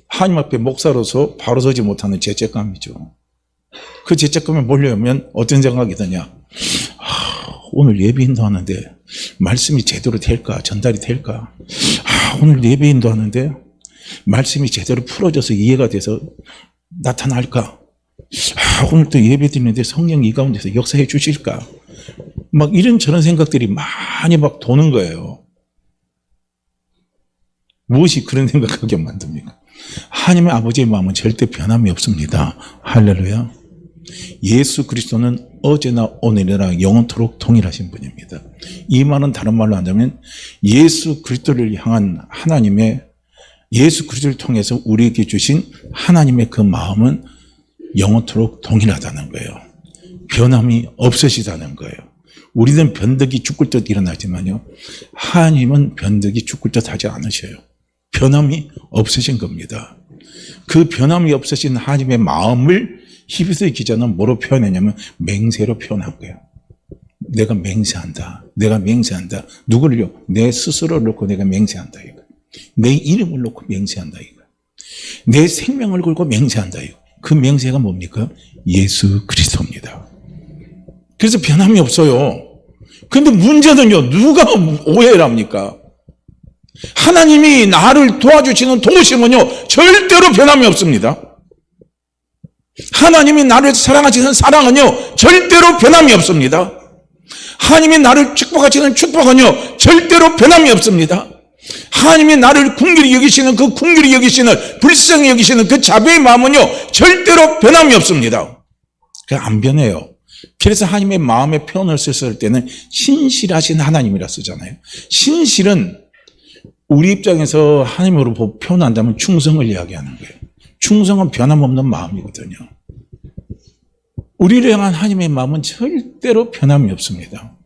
하나님 앞에 목사로서 바로 서지 못하는 죄책감이죠. 그 죄책감에 몰려오면 어떤 생각이 드냐? 오늘 예배 인도하는데 말씀이 제대로 될까? 전달이 될까? 오늘 예배 인도하는데 말씀이 제대로 풀어져서 이해가 돼서 나타날까? 오늘 또 예배 드리는데 성령이 이 가운데서 역사해 주실까? 막 이런저런 생각들이 많이 막 도는 거예요. 무엇이 그런 생각하게 만듭니까? 하나님의 아버지의 마음은 절대 변함이 없습니다. 할렐루야. 예수 그리스도는 어제나 오늘이나 영원토록 동일하신 분입니다. 이 말은 다른 말로 한다면 예수 그리스도를 향한 하나님의, 예수 그리스도를 통해서 우리에게 주신 하나님의 그 마음은 영원토록 동일하다는 거예요. 변함이 없으시다는 거예요. 우리는 변덕이 죽을 듯 일어나지만요, 하나님은 변덕이 죽을 듯 하지 않으셔요. 변함이 없으신 겁니다. 그 변함이 없으신 하나님의 마음을 히브리서 기자는 뭐로 표현했냐면 맹세로 표현한 거예요. 내가 맹세한다. 내가 맹세한다. 누구를요? 내 스스로를 놓고 내가 맹세한다. 이거. 내 이름을 놓고 맹세한다. 이거. 내 생명을 걸고 맹세한다. 이거. 그 맹세가 뭡니까? 예수 그리스도입니다. 그래서 변함이 없어요. 그런데 문제는요, 누가 오해를 합니까? 하나님이 나를 도와주시는 도우심은요 절대로 변함이 없습니다. 하나님이 나를 사랑하시는 사랑은요 절대로 변함이 없습니다. 하나님이 나를 축복하시는 축복은요 절대로 변함이 없습니다. 하나님이 나를 긍휼히 여기시는 그 긍휼히 여기시는, 불쌍히 여기시는 그 자비의 마음은요 절대로 변함이 없습니다. 안 변해요. 그래서 하나님의 마음의 표현을 썼을 때는 신실하신 하나님이라 쓰잖아요. 신실은 우리 입장에서 하나님으로 표현한다면 충성을 이야기하는 거예요. 충성은 변함없는 마음이거든요. 우리를 향한 하나님의 마음은 절대로 변함이 없습니다.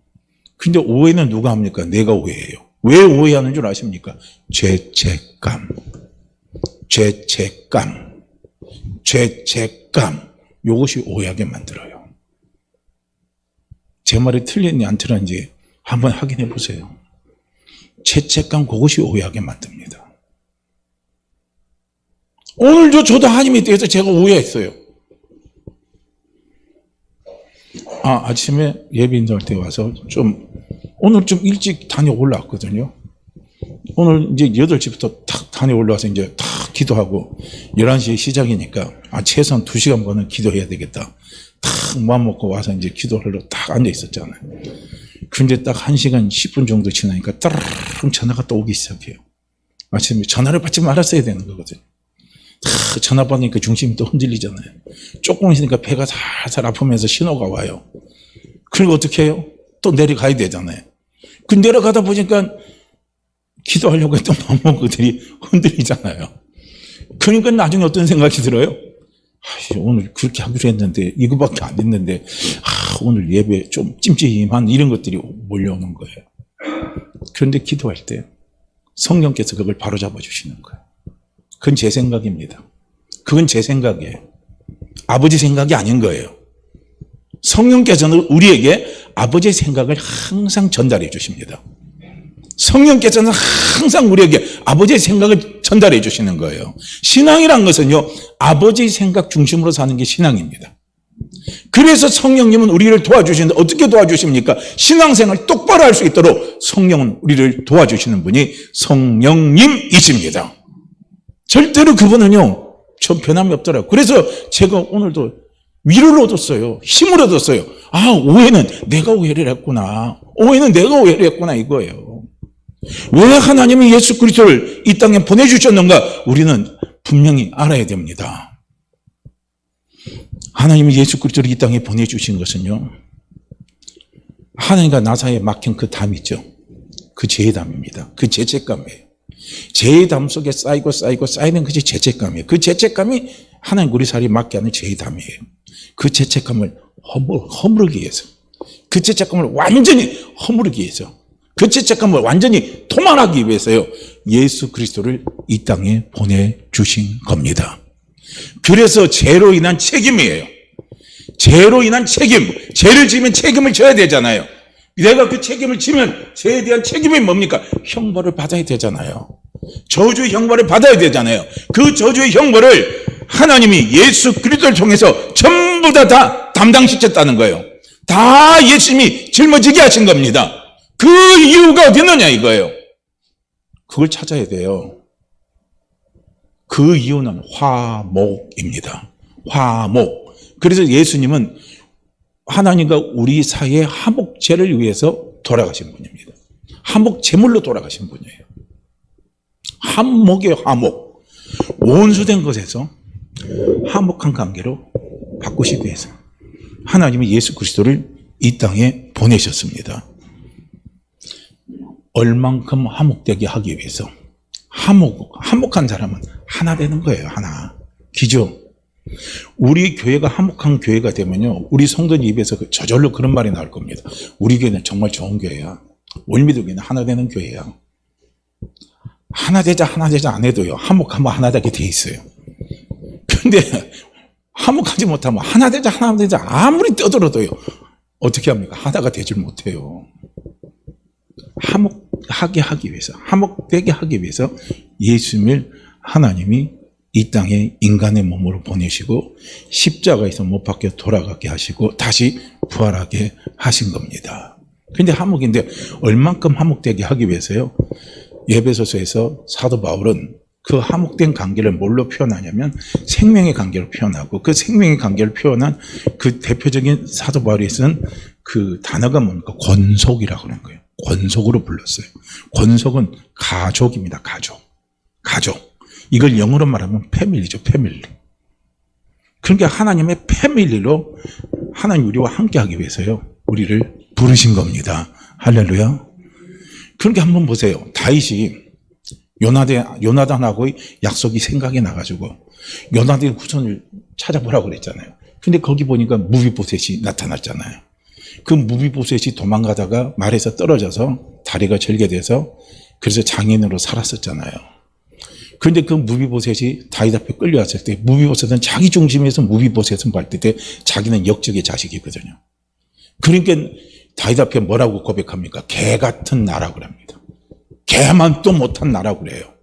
근데 오해는 누가 합니까? 내가 오해해요. 왜 오해하는 줄 아십니까? 죄책감. 이것이 오해하게 만들어요. 제 말이 틀렸니 안 틀렸는지 한번 확인해 보세요. 죄책감, 그것이 오해하게 만듭니다. 오늘도 저도 하나님에 대해서 제가 오해했어요. 아침에 예배 인도할 때 와서 오늘 좀 일찍 다녀 올라왔거든요. 오늘 이제 8시부터 탁 다녀 올라와서 이제 탁 기도하고 11시에 시작이니까 최소한 2시간만은 기도해야 되겠다. 탁 마음 먹고 와서 이제 기도하러 딱 앉아 있었잖아요. 근데 딱 1시간 10분 정도 지나니까 따르릉 전화가 또 오기 시작해요. 아침에 전화를 받지 말았어야 되는 거거든요. 전화 받으니까 중심이 또 흔들리잖아요. 조금 있으니까 배가 살살 아프면서 신호가 와요. 그리고 어떻게 해요? 또 내려가야 되잖아요. 그 내려가다 보니까 기도하려고 했던 마음먹들이 흔들리잖아요. 그러니까 나중에 어떤 생각이 들어요? 오늘 그렇게 하기로 했는데 이거밖에 안 됐는데 오늘 예배 좀 찜찜한 이런 것들이 몰려오는 거예요. 그런데 기도할 때 성령께서 그걸 바로잡아 주시는 거예요. 그건 제 생각입니다. 그건 제 생각이에요. 아버지 생각이 아닌 거예요. 성령께서는 우리에게 아버지의 생각을 항상 전달해 주십니다. 성령께서는 항상 우리에게 아버지의 생각을 전달해 주시는 거예요. 신앙이란 것은요, 아버지의 생각 중심으로 사는 게 신앙입니다. 그래서 성령님은 우리를 도와주시는데 어떻게 도와주십니까? 신앙생활 똑바로 할 수 있도록 성령은 우리를 도와주시는 분이 성령님이십니다. 절대로 그분은요, 저 변함이 없더라고요. 그래서 제가 오늘도 위로를 얻었어요. 힘을 얻었어요. 오해는 내가 오해를 했구나. 오해는 내가 오해를 했구나 이거예요. 왜 하나님이 예수 그리스도를 이 땅에 보내주셨는가? 우리는 분명히 알아야 됩니다. 하나님이 예수 그리스도를 이 땅에 보내주신 것은요, 하나님과 나사에 막힌 그 담 있죠. 그 죄의 담입니다. 그 죄책감이에요. 죄의 담 속에 쌓이고 쌓이는 것이 죄책감이에요. 그 죄책감이 하나님 우리 살이 맞게 하는 죄의 담이에요. 그 죄책감을 허무르기 위해서, 그 죄책감을 완전히 허무르기 위해서, 그 죄책감을 완전히 도말하기 위해서요, 예수 그리스도를 이 땅에 보내주신 겁니다. 그래서 죄로 인한 책임이에요. 죄로 인한 책임. 죄를 지면 책임을 져야 되잖아요. 내가 그 책임을 지면 죄에 대한 책임이 뭡니까? 형벌을 받아야 되잖아요. 저주의 형벌을 받아야 되잖아요. 그 저주의 형벌을 하나님이 예수 그리스도를 통해서 전부 다 담당시켰다는 거예요. 다 예수님이 짊어지게 하신 겁니다. 그 이유가 어디 있느냐 이거예요. 그걸 찾아야 돼요. 그 이유는 화목입니다. 화목. 그래서 예수님은 하나님과 우리 사이의 화목제를 위해서 돌아가신 분입니다. 화목 제물로 돌아가신 분이에요. 화목의 화목. 온수된 것에서 화목한 관계로 바꾸시기 위해서 하나님이 예수 그리스도를 이 땅에 보내셨습니다. 얼만큼 화목되게 하기 위해서. 화목한 사람은 하나 되는 거예요. 하나. 기죠. 우리 교회가 화목한 교회가 되면요, 우리 성도님 입에서 저절로 그런 말이 나올 겁니다. 우리 교회는 정말 좋은 교회야. 월미도 교회는 하나 되는 교회야. 하나 되자 안 해도요, 화목하면 하나 되게 돼 있어요. 근데 화목하지 못하면 하나 되자 아무리 떠들어도요, 어떻게 합니까? 하나가 되질 못해요. 화목하게 하기 위해서, 화목되게 하기 위해서 예수님을 하나님이 이 땅에 인간의 몸으로 보내시고 십자가에서 못 박혀 돌아가게 하시고 다시 부활하게 하신 겁니다. 근데 화목인데 얼만큼 화목되게 하기 위해서요, 에베소서에서 사도 바울은 그 화목된 관계를 뭘로 표현하냐면 생명의 관계로 표현하고, 그 생명의 관계를 표현한 그 대표적인 사도 바울이 쓴 그 단어가 뭡니까? 권속이라고 하는 거예요. 권속으로 불렀어요. 권속은 가족입니다. 가족. 이걸 영어로 말하면 패밀리죠. 패밀리. 그러니까 하나님의 패밀리로 하나님 우리와 함께하기 위해서요, 우리를 부르신 겁니다. 할렐루야. 그러니까 한번 보세요. 다윗이 요나단하고의 약속이 생각이 나가지고 요나단의 후손을 찾아보라고 그랬잖아요. 근데 거기 보니까 무비보셋이 나타났잖아요. 그 무비보셋이 도망가다가 말에서 떨어져서 다리가 절개돼서 그래서 장인으로 살았었잖아요. 그런데 그 무비보셋이 다윗 앞에 끌려왔을 때 무비보셋은 자기 중심에서 무비보셋은 볼 때 자기는 역적의 자식이거든요. 그러니까 다윗 앞에 뭐라고 고백합니까? 개 같은 나라고 합니다. 개만도 못한 나라고 그래요.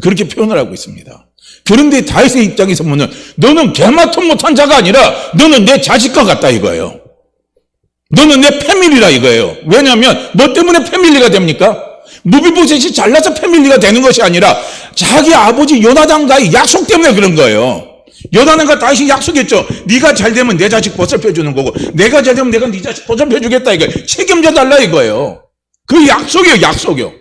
그렇게 표현을 하고 있습니다. 그런데 다윗의 입장에서 보면 너는 개만도 못한 자가 아니라 너는 내 자식과 같다 이거예요. 너는 내 패밀리라 이거예요. 왜냐하면 뭐 때문에 패밀리가 됩니까? 무비보셋이 잘나서 패밀리가 되는 것이 아니라 자기 아버지 요나단과의 약속 때문에 그런 거예요. 요나단과 다윗이 약속했죠. 네가 잘 되면 내 자식 보살펴 주는 거고, 내가 잘 되면 내가 네 자식 보살펴 주겠다 이거예요. 책임져 달라 이거예요. 그 약속이요.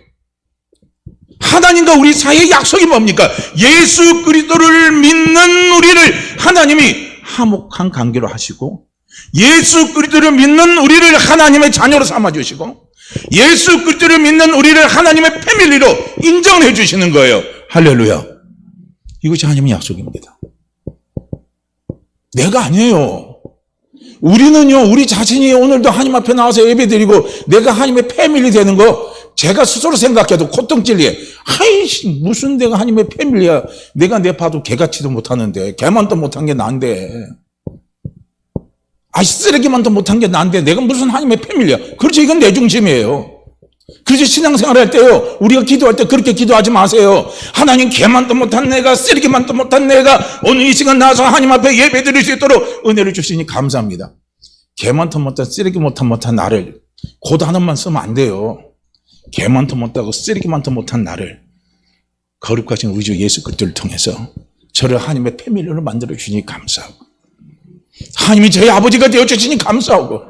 하나님과 우리 사이의 약속이 뭡니까? 예수 그리스도를 믿는 우리를 하나님이 화목한 관계로 하시고, 예수 그리스도를 믿는 우리를 하나님의 자녀로 삼아주시고, 예수 그리스도를 믿는 우리를 하나님의 패밀리로 인정해 주시는 거예요. 할렐루야. 이것이 하나님의 약속입니다. 내가 아니에요. 우리는요, 우리 자신이 오늘도 하나님 앞에 나와서 예배드리고 내가 하나님의 패밀리 되는 거 제가 스스로 생각해도 콧등찔리에, 아이씨 무슨 내가 하나님의 패밀리야. 내가 내 봐도 개같지도 못하는데, 개만도 못한 게 난데, 쓰레기만도 못한 게 난데 내가 무슨 하나님의 패밀리야. 그렇죠. 이건 내 중심이에요. 그래서 신앙생활 할 때요, 우리가 기도할 때 그렇게 기도하지 마세요. 하나님, 개만도 못한 내가, 쓰레기만도 못한 내가 오늘 이 시간 나와서 하나님 앞에 예배 드릴 수 있도록 은혜를 주시니 감사합니다. 개만도 못한, 쓰레기 못한 나를 그 단어만 쓰면 안 돼요. 개만도 못하고 쓰레기만도 못한 나를 거룩하신 우리 주 예수 그리스도를 통해서 저를 하나님의 패밀리로 만들어 주시니 감사하고, 하나님이 저희 아버지가 되어주시니 감사하고,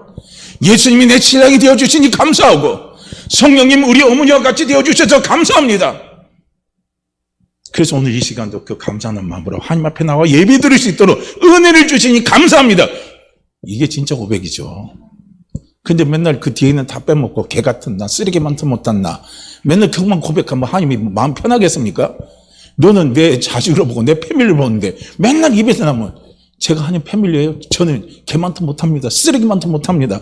예수님이 내 신랑이 되어주시니 감사하고, 성령님 우리 어머니와 같이 되어주셔서 감사합니다. 그래서 오늘 이 시간도 그 감사하는 마음으로 하나님 앞에 나와 예배 드릴 수 있도록 은혜를 주시니 감사합니다. 이게 진짜 고백이죠. 근데 맨날 그 뒤에는 다 빼먹고 개 같은 나, 쓰레기만 못한 나, 맨날 그것만 고백하면 하나님이 마음 편하겠습니까? 너는 내 자식을 보고 내 패밀리를 보는데 맨날 입에서 나면 제가 하나님 패밀리예요? 저는 개만도 못합니다. 쓰레기만도 못합니다.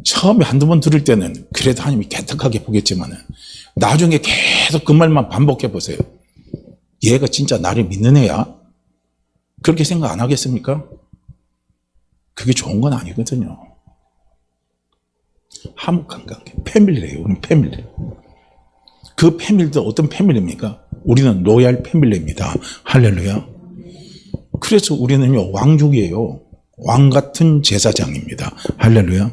처음에 한두 번 들을 때는 그래도 하나님이 개떡하게 보겠지만은 나중에 계속 그 말만 반복해 보세요. 얘가 진짜 나를 믿는 애야? 그렇게 생각 안 하겠습니까? 그게 좋은 건 아니거든요. 화목한 관계, 패밀리예요. 우리는 패밀리. 그 패밀리도 어떤 패밀리입니까? 우리는 로얄 패밀리입니다. 할렐루야. 그래서 우리는요, 왕족이에요. 왕 같은 제사장입니다. 할렐루야.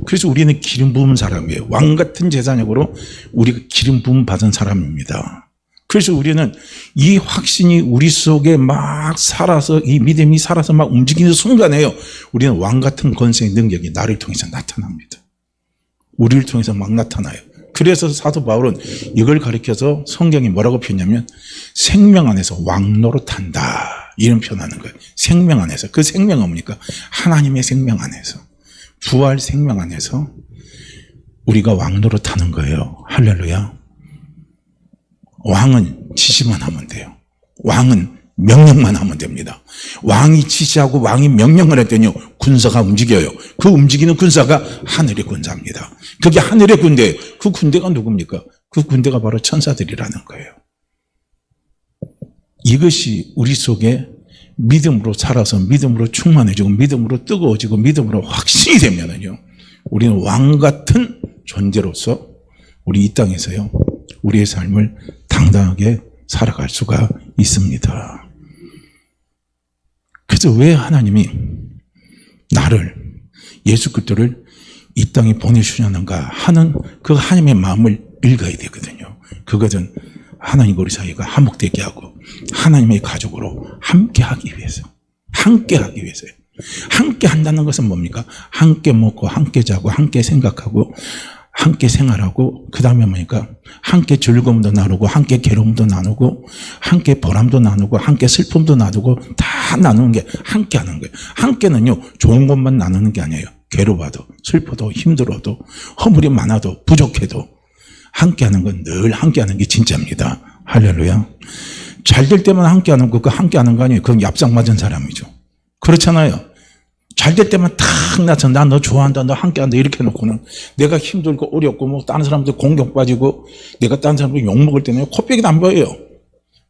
그래서 우리는 기름 부은 사람이에요. 왕 같은 제사장으로 우리가 기름 부음 받은 사람입니다. 그래서 우리는 이 확신이 우리 속에 막 살아서, 이 믿음이 살아서 막 움직이는 순간에요, 우리는 왕 같은 권세의 능력이 나를 통해서 나타납니다. 우리를 통해서 막 나타나요. 그래서 사도 바울은 이걸 가리켜서 성경이 뭐라고 표현하냐면 생명 안에서 왕노릇한다, 이런 표현하는 거예요. 생명 안에서. 그 생명은 뭡니까? 하나님의 생명 안에서, 부활 생명 안에서 우리가 왕노릇하는 거예요. 할렐루야. 왕은 지시만 하면 돼요. 왕은 명령만 하면 됩니다. 왕이 지시하고 왕이 명령을 했더니 군사가 움직여요. 그 움직이는 군사가 하늘의 군사입니다. 그게 하늘의 군대예요. 그 군대가 누굽니까? 그 군대가 바로 천사들이라는 거예요. 이것이 우리 속에 믿음으로 살아서 믿음으로 충만해지고 믿음으로 뜨거워지고 믿음으로 확신이 되면은요, 우리는 왕 같은 존재로서 우리 이 땅에서요, 우리의 삶을 당당하게 살아갈 수가 있습니다. 그래서 왜 하나님이 나를, 예수 그리스도를 이 땅에 보내주셨는가 하는 그 하나님의 마음을 읽어야 되거든요. 그것은 하나님과 우리 사이가 화목되게 하고 하나님의 가족으로 함께하기 위해서, 함께하기 위해서요. 함께 한다는 것은 뭡니까? 함께 먹고 함께 자고 함께 생각하고 함께 생활하고, 그 다음에 뭐니까 함께 즐거움도 나누고 함께 괴로움도 나누고 함께 보람도 나누고 함께 슬픔도 나누고 다 나누는 게 함께 하는 거예요. 함께는요, 좋은 것만 나누는 게 아니에요. 괴로워도 슬퍼도 힘들어도 허물이 많아도 부족해도 함께 하는 건 늘 함께 하는 게 진짜입니다. 할렐루야. 잘 될 때만 함께 하는 거, 그 함께 하는 거 아니에요. 그건 얍상 맞은 사람이죠. 그렇잖아요. 잘 될 때만 탁 나서 나 너 좋아한다, 너 함께한다 이렇게 해놓고는 내가 힘들고 어렵고 뭐 다른 사람들 공격 빠지고 내가 다른 사람들 욕먹을 때는 코빼기도 안 보여요.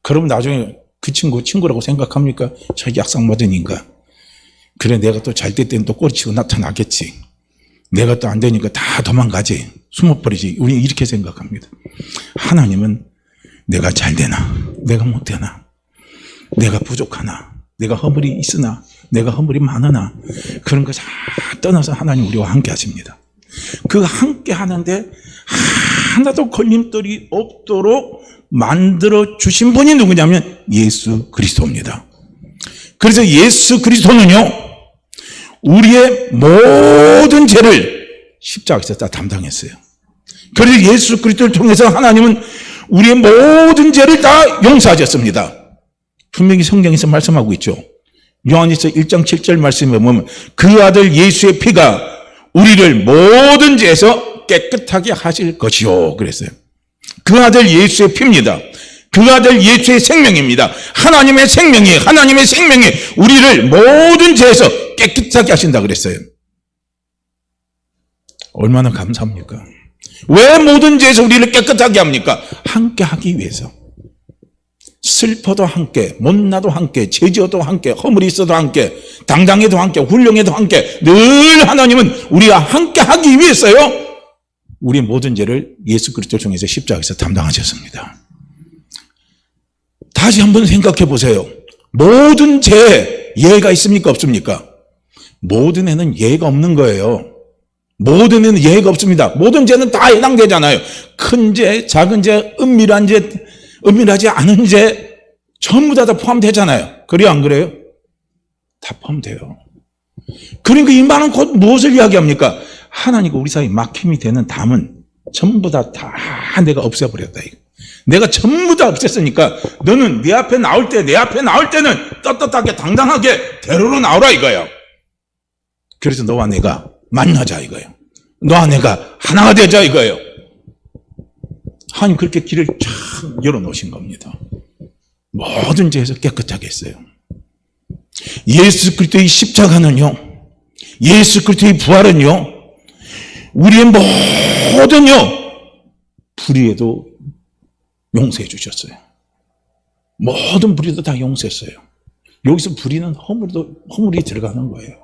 그러면 나중에 그 친구라고 생각합니까? 저 약상 맞은 인간. 그래, 내가 또 잘 될 때는 또 꼬리치고 나타나겠지. 내가 또 안 되니까 다 도망가지, 숨어버리지. 우리 이렇게 생각합니다. 하나님은 내가 잘 되나, 내가 못 되나, 내가 부족하나, 내가 허물이 있으나, 내가 허물이 많으나, 그런 거 다 떠나서 하나님 우리와 함께 하십니다. 그 함께 하는데 하나도 걸림돌이 없도록 만들어 주신 분이 누구냐면 예수 그리스도입니다. 그래서 예수 그리스도는요, 우리의 모든 죄를 십자가에서 다 담당했어요. 그래서 예수 그리스도를 통해서 하나님은 우리의 모든 죄를 다 용서하셨습니다. 분명히 성경에서 말씀하고 있죠. 요한일서 1장 7절 말씀에 보면 그 아들 예수의 피가 우리를 모든 죄에서 깨끗하게 하실 것이요, 그랬어요. 그 아들 예수의 피입니다. 그 아들 예수의 생명입니다. 하나님의 생명이 우리를 모든 죄에서 깨끗하게 하신다 그랬어요. 얼마나 감사합니까? 왜 모든 죄에서 우리를 깨끗하게 합니까? 함께 하기 위해서. 슬퍼도 함께, 못나도 함께, 죄지어도 함께, 허물이 있어도 함께, 당당해도 함께, 훌륭해도 함께, 늘 하나님은 우리와 함께 하기 위해서요, 우리 모든 죄를 예수 그리스도를 통해서 십자가에서 담당하셨습니다. 다시 한번 생각해 보세요. 모든 죄에 예외가 있습니까, 없습니까? 모든 애는 예외가 없는 거예요. 모든 애는 예외가 없습니다. 모든 죄는 다 해당되잖아요. 큰 죄, 작은 죄, 은밀한 죄, 은밀하지 않은 죄, 전부 다 포함되잖아요. 그래요, 안 그래요? 다 포함돼요. 그러니까 이 말은 곧 무엇을 이야기합니까? 하나님과 우리 사이 막힘이 되는 담은 전부 다 내가 없애버렸다. 내가 전부 다 없앴으니까 너는 내 앞에 나올 때는 떳떳하게 당당하게 대로로 나오라 이거야. 그래서 너와 내가 만나자 이거예요. 너와 내가 하나가 되자 이거예요. 하나님 그렇게 길을 쫙 열어놓으신 겁니다. 모든 죄에서 깨끗하게 했어요. 예수 그리스도의 십자가는요, 예수 그리스도의 부활은요, 우리의 모든요 불의에도 용서해 주셨어요. 모든 불의도 다 용서했어요. 여기서 불의는 허물이 들어가는 거예요.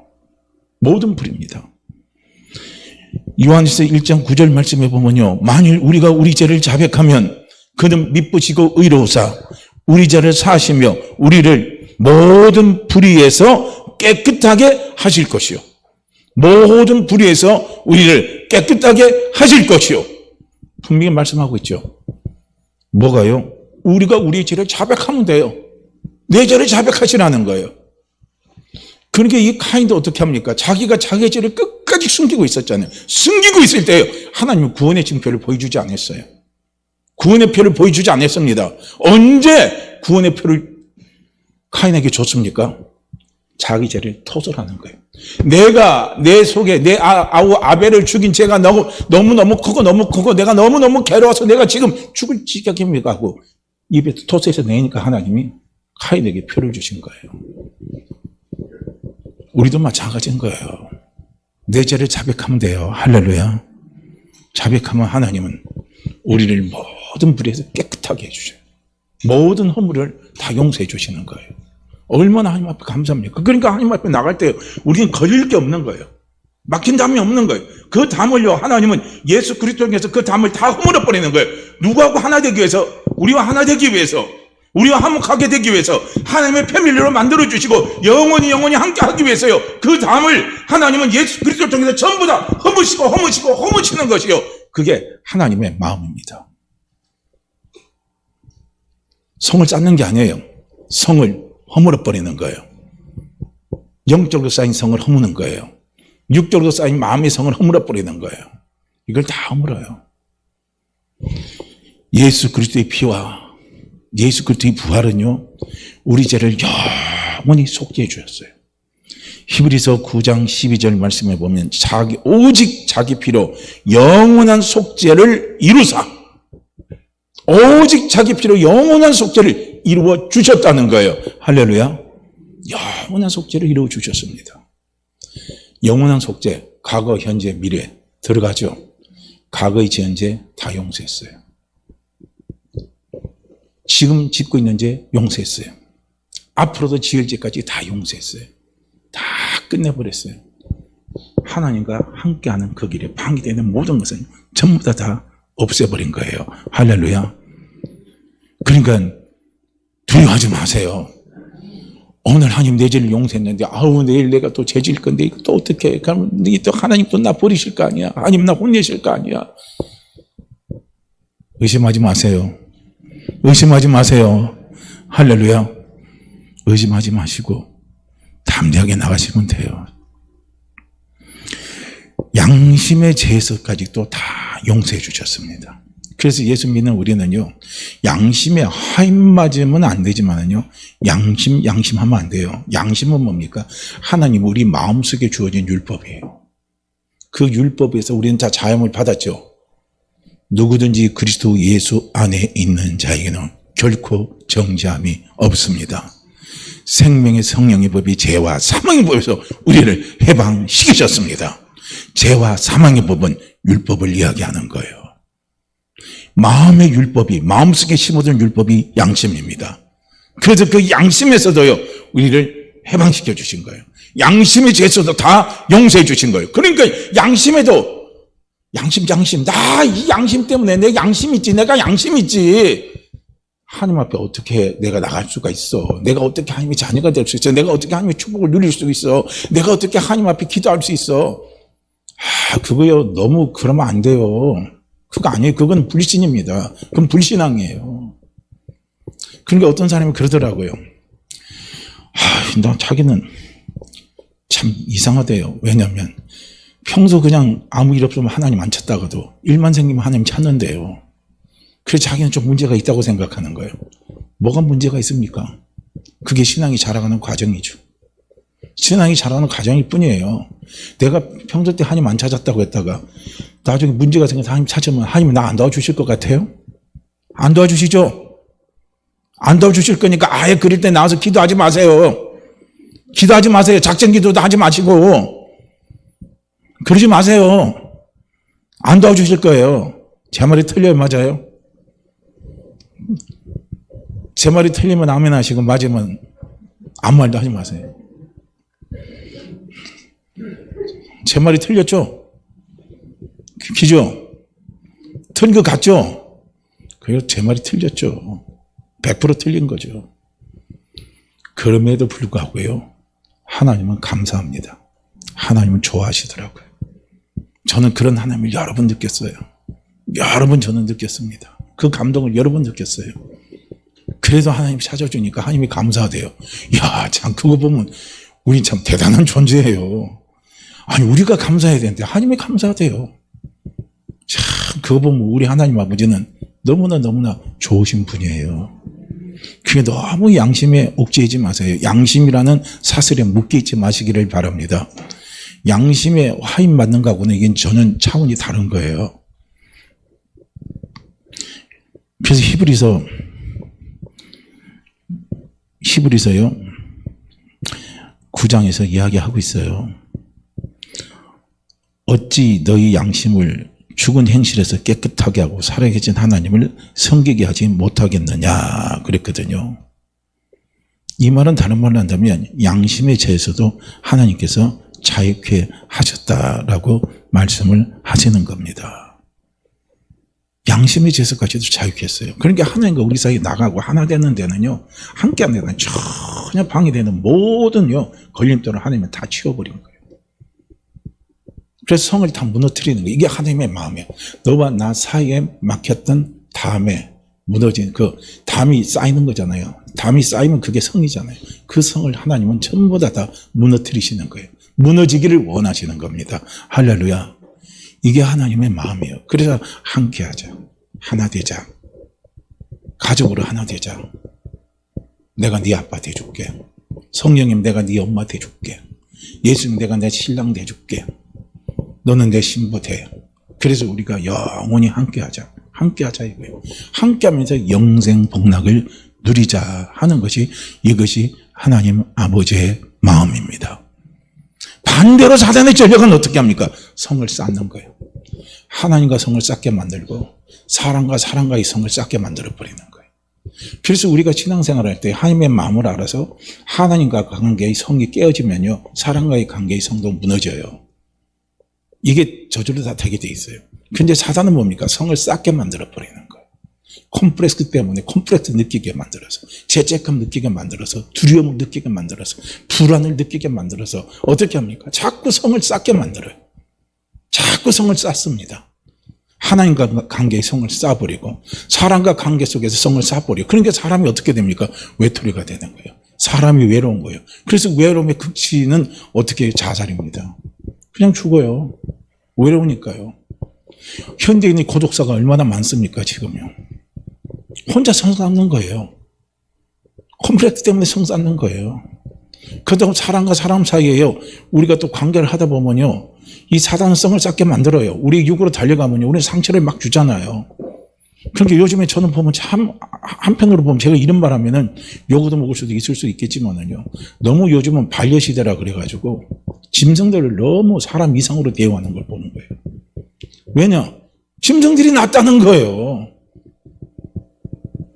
모든 불의입니다. 요한일서 1장 9절 말씀에 보면요, 만일 우리가 우리 죄를 자백하면 그는 미쁘시고 의로우사 우리 죄를 사하시며 우리를 모든 불의에서 깨끗하게 하실 것이요. 모든 불의에서 우리를 깨끗하게 하실 것이요. 분명히 말씀하고 있죠. 뭐가요? 우리가 우리 죄를 자백하면 돼요. 내 죄를 자백하시라는 거예요. 그러니까 이 카인도 어떻게 합니까? 자기가 자기의 죄를 끝까지 숨기고 있었잖아요. 숨기고 있을 때요, 하나님은 구원의 징표를 보여주지 않았어요. 구원의 표를 보여주지 않았습니다. 언제 구원의 표를 카인에게 줬습니까? 자기 죄를 토설하는 거예요. 내가 내 속에 내 아우 아벨을 죽인 죄가 너무너무 크고 내가 너무너무 괴로워서 내가 지금 죽을 지경입니다 하고 입에 토설해서 내니까 하나님이 카인에게 표를 주신 거예요. 우리도 마찬가지인 거예요. 내 죄를 자백하면 돼요. 할렐루야. 자백하면 하나님은 우리를 모든 불의에서 깨끗하게 해주셔요. 모든 허물을 다 용서해 주시는 거예요. 얼마나 하나님 앞에 감사합니까? 그러니까 하나님 앞에 나갈 때 우리는 걸릴 게 없는 거예요. 막힌 담이 없는 거예요. 그 담을요, 하나님은 예수 그리스도를 통해서 그 담을 다 허물어 버리는 거예요. 누구하고 하나 되기 위해서, 우리와 하나 되기 위해서, 우리와 화목하게 되기 위해서, 하나님의 패밀리로 만들어 주시고 영원히 함께 하기 위해서요. 그 담을 하나님은 예수 그리스도를 통해서 전부 다 허무시는 것이요. 그게 하나님의 마음입니다. 성을 쌓는 게 아니에요. 성을 허물어 버리는 거예요. 영적으로 쌓인 성을 허무는 거예요. 육적으로 쌓인 마음의 성을 허물어 버리는 거예요. 이걸 다 허물어요. 예수 그리스도의 피와 예수 그리스도의 부활은요, 우리 죄를 영원히 속죄해 주셨어요. 히브리서 9장 12절 말씀에 보면 오직 자기 피로 영원한 속죄를 이루사, 오직 자기 피로 영원한 속죄를 이루어 주셨다는 거예요. 할렐루야. 영원한 속죄를 이루어 주셨습니다. 영원한 속죄, 과거, 현재, 미래 들어가죠. 과거의 죄, 현재 다 용서했어요. 지금 짓고 있는 죄 용서했어요. 앞으로도 지을 죄까지 다 용서했어요. 다 끝내버렸어요. 하나님과 함께하는 그 길에 방해되는 모든 것은 전부 다 없애버린 거예요. 할렐루야. 그러니까 두려워하지 마세요. 오늘 하나님 내 죄를 용서했는데 내일 내가 또 죄 지을 건데 이거 또 어떻게 해? 그러면 또 하나님 또 나 버리실 거 아니야. 하나님 나 혼내실 거 아니야. 의심하지 마세요. 의심하지 마세요. 할렐루야. 의심하지 마시고 담대하게 나가시면 돼요. 양심의 죄에서까지도 다 용서해 주셨습니다. 그래서 예수 믿는 우리는요, 양심에 하임 맞으면 안 되지만은요, 양심하면 안 돼요. 양심은 뭡니까? 하나님 우리 마음속에 주어진 율법이에요. 그 율법에서 우리는 다 자염을 받았죠. 누구든지 그리스도 예수 안에 있는 자에게는 결코 정죄함이 없습니다. 생명의 성령의 법이 죄와 사망의 법에서 우리를 해방시키셨습니다. 죄와 사망의 법은 율법을 이야기하는 거예요. 마음의 율법이, 마음속에 심어둔 율법이 양심입니다. 그래서 그 양심에서도요, 우리를 해방시켜 주신 거예요. 양심의 죄에서도 다 용서해 주신 거예요. 그러니까 양심에도 양심, 나 이 양심 때문에 내 양심 있지, 내가 양심 있지. 하나님 앞에 어떻게 내가 나갈 수가 있어? 내가 어떻게 하나님의 자녀가 될 수 있어? 내가 어떻게 하나님의 축복을 누릴 수 있어? 내가 어떻게 하나님 앞에 기도할 수 있어? 그거요, 너무 그러면 안 돼요. 그거 아니에요. 그건 불신입니다. 그건 불신앙이에요. 그러니까 어떤 사람이 그러더라고요. 나 자기는 참 이상하대요. 왜냐하면 평소 그냥 아무 일 없으면 하나님 안 찾다가도 일만 생기면 하나님 찾는데요. 그래서 자기는 좀 문제가 있다고 생각하는 거예요. 뭐가 문제가 있습니까? 그게 신앙이 자라가는 과정이죠. 신앙이 자라는 과정일 뿐이에요. 내가 평소 때 하나님 안 찾았다고 했다가 나중에 문제가 생겨서 하나님 찾으면 하나님이 나 안 도와주실 것 같아요? 안 도와주시죠? 안 도와주실 거니까 아예 그럴 때 나와서 기도하지 마세요. 기도하지 마세요. 작전 기도도 하지 마시고 그러지 마세요. 안 도와주실 거예요. 제 말이 틀려요? 맞아요? 제 말이 틀리면 아멘 하시고 맞으면 아무 말도 하지 마세요. 제 말이 틀렸죠? 그죠? 틀린 것 같죠? 그래서 제 말이 틀렸죠. 100% 틀린 거죠. 그럼에도 불구하고요. 하나님은 감사합니다. 하나님은 좋아하시더라고요. 저는 그런 하나님을 여러 번 느꼈어요. 여러 번 저는 느꼈습니다. 그 감동을 여러 번 느꼈어요. 그래도 하나님 찾아주니까 하나님이 감사하대요. 야, 참 그거 보면 우리 참 대단한 존재예요. 아니 우리가 감사해야 되는데 하나님이 감사하대요. 참 그거 보면 우리 하나님 아버지는 너무나 좋으신 분이에요. 그게 너무 양심에 옥죄이지 마세요. 양심이라는 사슬에 묶여있지 마시기를 바랍니다. 양심에 화인 맞는 거하고는 이게 저는 차원이 다른 거예요. 그래서 히브리서요 9장에서 이야기하고 있어요. 어찌 너희 양심을 죽은 행실에서 깨끗하게 하고 살아계신 하나님을 섬기게 하지 못하겠느냐 그랬거든요. 이 말은 다른 말로 한다면 양심의 죄에서도 하나님께서 자유케 하셨다라고 말씀을 하시는 겁니다. 양심의 죄에서까지도 자유케 했어요. 그러니까 하나님과 우리 사이에 나가고 하나 되는 데는요, 함께 하는 데는 전혀 방해되는 모든요 걸림돌을 하나님은 다 치워버린 거예요. 그래서 성을 다 무너뜨리는 거예요. 이게 하나님의 마음이에요. 너와 나 사이에 막혔던 담에 무너진 그 담이 쌓이는 거잖아요. 담이 쌓이면 그게 성이잖아요. 그 성을 하나님은 전부 다 무너뜨리시는 거예요. 무너지기를 원하시는 겁니다. 할렐루야. 이게 하나님의 마음이에요. 그래서 함께하자. 하나 되자. 가족으로 하나 되자. 내가 네 아빠 돼줄게. 성령님 내가 네 엄마 돼줄게. 예수님 내가 내 신랑 돼줄게. 너는 내 신부 돼. 그래서 우리가 영원히 함께하자. 함께하자 이거예요. 함께하면서 영생 복락을 누리자 하는 것이 이것이 하나님 아버지의 마음입니다. 반대로 사단의 전략은 어떻게 합니까? 성을 쌓는 거예요. 하나님과 성을 쌓게 만들고 사람과 사람과의 성을 쌓게 만들어버리는 거예요. 그래서 우리가 신앙생활을 할 때 하나님의 마음을 알아서 하나님과 관계의 성이 깨어지면요 사람과의 관계의 성도 무너져요. 이게 저절로 다 되게 돼 있어요. 근데 사단은 뭡니까? 성을 쌓게 만들어버리는 거예요. 콤플렉스 때문에 콤플렉스 느끼게 만들어서, 죄책감 느끼게 만들어서, 두려움을 느끼게 만들어서, 불안을 느끼게 만들어서 어떻게 합니까? 자꾸 성을 쌓게 만들어요. 자꾸 성을 쌓습니다. 하나님과 관계의 성을 쌓아버리고 사람과 관계 속에서 성을 쌓아버리고, 그러니까 사람이 어떻게 됩니까? 외톨이가 되는 거예요. 사람이 외로운 거예요. 그래서 외로움의 극치는 어떻게 해요? 자살입니다. 그냥 죽어요. 외로우니까요. 현대인의 고독사가 얼마나 많습니까 지금요. 혼자 성 쌓는 거예요. 콤플렉스 때문에 성 쌓는 거예요. 그렇다고 사람과 사람 사이에요 우리가 또 관계를 하다 보면요 이 사단은 성을 쌓게 만들어요. 우리 육으로 달려가면요 우리 상처를 막 주잖아요. 그러니까 요즘에 저는 보면 참 한편으로 보면 제가 이런 말 하면은 욕도 먹을 수도 있을 수 있겠지만은요 너무 요즘은 반려시대라 그래가지고 짐승들을 너무 사람 이상으로 대우하는 걸 보는 거예요. 왜냐? 짐승들이 낫다는 거예요.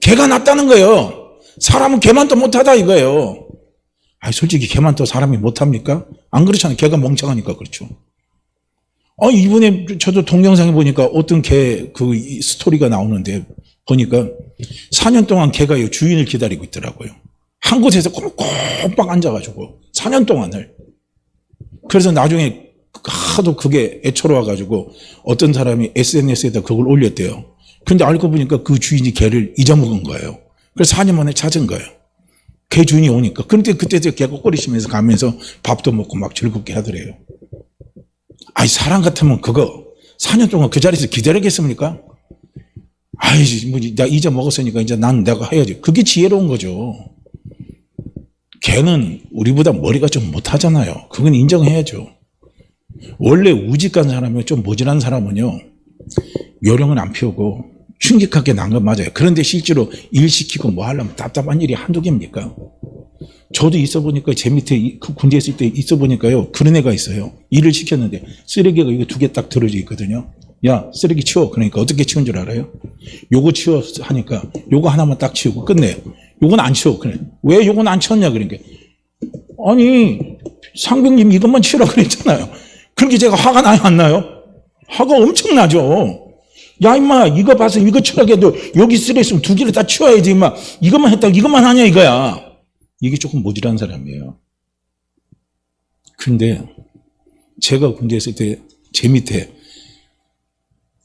개가 낫다는 거예요. 사람은 개만 또 못하다 이거예요. 아니 솔직히 개만 또 사람이 못합니까? 안 그렇잖아요. 개가 멍청하니까 그렇죠. 이번에 저도 동영상에 보니까 어떤 개 그 스토리가 나오는데 보니까 4년 동안 개가 주인을 기다리고 있더라고요. 한 곳에서 꼼꼼 앉아가지고 4년 동안을. 그래서 나중에 하도 그게 애처로워가지고 어떤 사람이 SNS에다 그걸 올렸대요. 근데 알고 보니까 그 주인이 개를 잊어먹은 거예요. 그래서 4년 만에 찾은 거예요. 개 주인이 오니까. 그런데 그때도 개가 꼬리시면서 가면서 밥도 먹고 막 즐겁게 하더래요. 아니 사람 같으면 그거 4년 동안 그 자리에서 기다리겠습니까? 아이지, 뭐, 나 잊어먹었으니까 이제 난 내가 해야지. 그게 지혜로운 거죠. 걔는 우리보다 머리가 좀 못하잖아요. 그건 인정해야죠. 원래 우직한 사람이 좀 모질한 사람은요, 요령은 안 피우고 충직하게 난 건 맞아요. 그런데 실제로 일 시키고 뭐 하려면 답답한 일이 한두 개입니까? 저도 있어 보니까 제 밑에 군대에 있을 때 있어 보니까요, 그런 애가 있어요. 일을 시켰는데 쓰레기가 이거 2개 딱 들어져 있거든요. 야, 쓰레기 치워. 그러니까 어떻게 치운 줄 알아요? 요거 치워 하니까 요거 하나만 딱 치우고 끝내요. 요건 안 치워. 그래. 왜 요건 안 치웠냐 그러니까. 아니, 상병님 이것만 치우라 그랬잖아요. 그렇게 제가 화가 나요, 안 나요? 화가 엄청 나죠. 야, 임마, 이거 봐서 이거 치우라게 해도 여기 쓰레기 있으면 2개를 다 치워야지, 임마. 이것만 했다고 이것만 하냐, 이거야. 이게 조금 모질한 사람이에요. 근데 제가 군대에 있을 때 제 밑에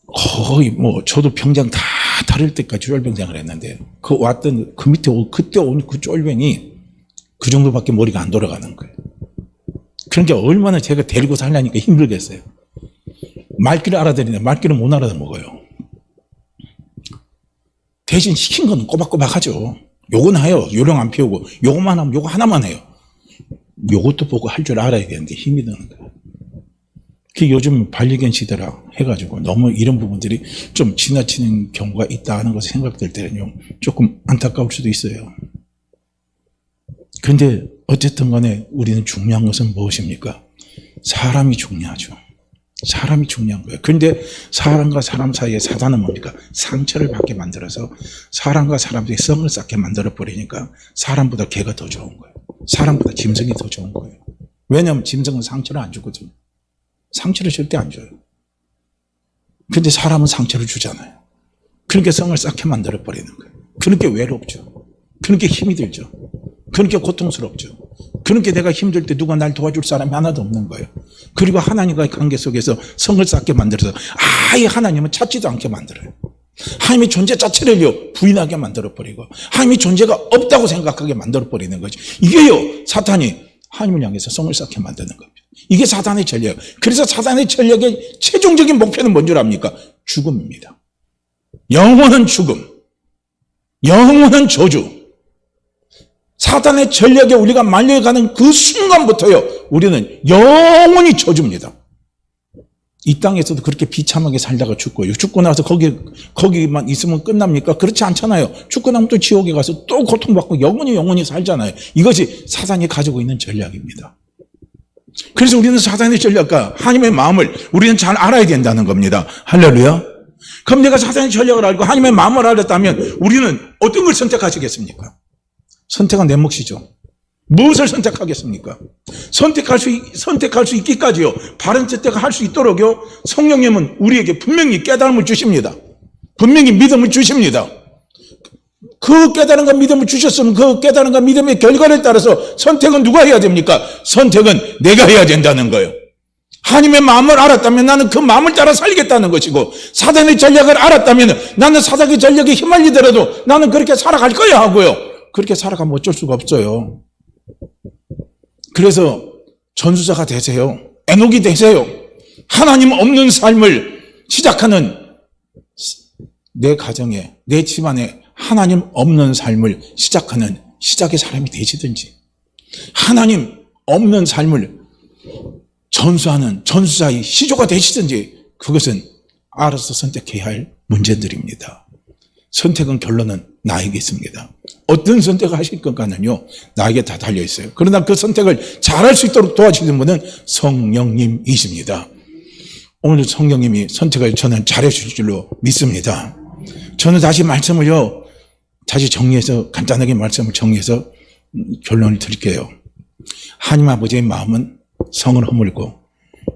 거의 뭐 저도 병장 다 다를 때까지 쫄병장을 했는데 그 왔던 그 밑에 그때 온 그 쫄병이 그 정도밖에 머리가 안 돌아가는 거예요. 그러니까 얼마나 제가 데리고 살려니까 힘들겠어요. 말귀를 알아들이는데 말귀를 못 알아먹어요. 대신 시킨 건 꼬박꼬박 하죠. 요건 해요. 요령 안 피우고 요것만 하면 요거 하나만 해요. 요것도 보고 할 줄 알아야 되는데 힘이 드는 거예요. 그 요즘 반려견 시대라 해가지고 너무 이런 부분들이 좀 지나치는 경우가 있다 하는 것을 생각될 때는요, 조금 안타까울 수도 있어요. 그런데 어쨌든 간에 우리는 중요한 것은 무엇입니까? 사람이 중요하죠. 사람이 중요한 거예요. 그런데 사람과 사람 사이의 사단은 뭡니까? 상처를 받게 만들어서 사람과 사람 사이에 성을 쌓게 만들어 버리니까 사람보다 개가 더 좋은 거예요. 사람보다 짐승이 더 좋은 거예요. 왜냐하면 짐승은 상처를 안 주거든요. 상처를 절대 안 줘요. 근데 사람은 상처를 주잖아요. 그렇게 성을 쌓게 만들어 버리는 거예요. 그렇게 외롭죠. 그렇게 힘이 들죠. 그렇게 고통스럽죠. 그렇게 내가 힘들 때 누가 날 도와줄 사람이 하나도 없는 거예요. 그리고 하나님과의 관계 속에서 성을 쌓게 만들어서 아예 하나님은 찾지도 않게 만들어요. 하나님의 존재 자체를요 부인하게 만들어버리고 하나님의 존재가 없다고 생각하게 만들어버리는 거죠. 이게요 사탄이 하나님을 향해서 성을 쌓게 만드는 겁니다. 이게 사탄의 전략. 그래서 사탄의 전략의 최종적인 목표는 뭔 줄 압니까? 죽음입니다. 영원한 죽음, 영원한 저주. 사탄의 전략에 우리가 말려가는 그 순간부터요 우리는 영원히 저주입니다. 이 땅에서도 그렇게 비참하게 살다가 죽고요. 죽고 나서 거기만 있으면 끝납니까? 그렇지 않잖아요. 죽고 나면 또 지옥에 가서 또 고통받고 영원히 살잖아요. 이것이 사탄이 가지고 있는 전략입니다. 그래서 우리는 사탄의 전략과 하나님의 마음을 우리는 잘 알아야 된다는 겁니다. 할렐루야. 그럼 내가 사탄의 전략을 알고 하나님의 마음을 알았다면 우리는 어떤 걸 선택하시겠습니까? 선택은 내 몫이죠. 무엇을 선택하겠습니까? 선택할 수 있기까지요. 바른 선택을 할 수 있도록요. 성령님은 우리에게 분명히 깨달음을 주십니다. 분명히 믿음을 주십니다. 그 깨달음과 믿음을 주셨으면 그 깨달음과 믿음의 결과를 따라서 선택은 누가 해야 됩니까? 선택은 내가 해야 된다는 거예요. 하나님의 마음을 알았다면 나는 그 마음을 따라 살겠다는 것이고 사단의 전략을 알았다면 나는 사단의 전략에 휘말리더라도 나는 그렇게 살아갈 거야 하고요. 그렇게 살아가면 어쩔 수가 없어요. 그래서 전수자가 되세요. 에녹이 되세요. 하나님 없는 삶을 시작하는 내 가정에, 내 집안에 하나님 없는 삶을 시작하는 시작의 사람이 되시든지 하나님 없는 삶을 전수하는 전수자의 시조가 되시든지 그것은 알아서 선택해야 할 문제들입니다. 선택은 결론은 나에게 있습니다. 어떤 선택을 하실 것과는요 나에게 다 달려있어요. 그러나 그 선택을 잘할 수 있도록 도와주시는 분은 성령님이십니다. 오늘 성령님이 선택을 저는 잘해 주실 줄로 믿습니다. 저는 다시 말씀을요 다시 정리해서 간단하게 말씀을 정리해서 결론을 드릴게요. 하나님 아버지의 마음은 성을 허물고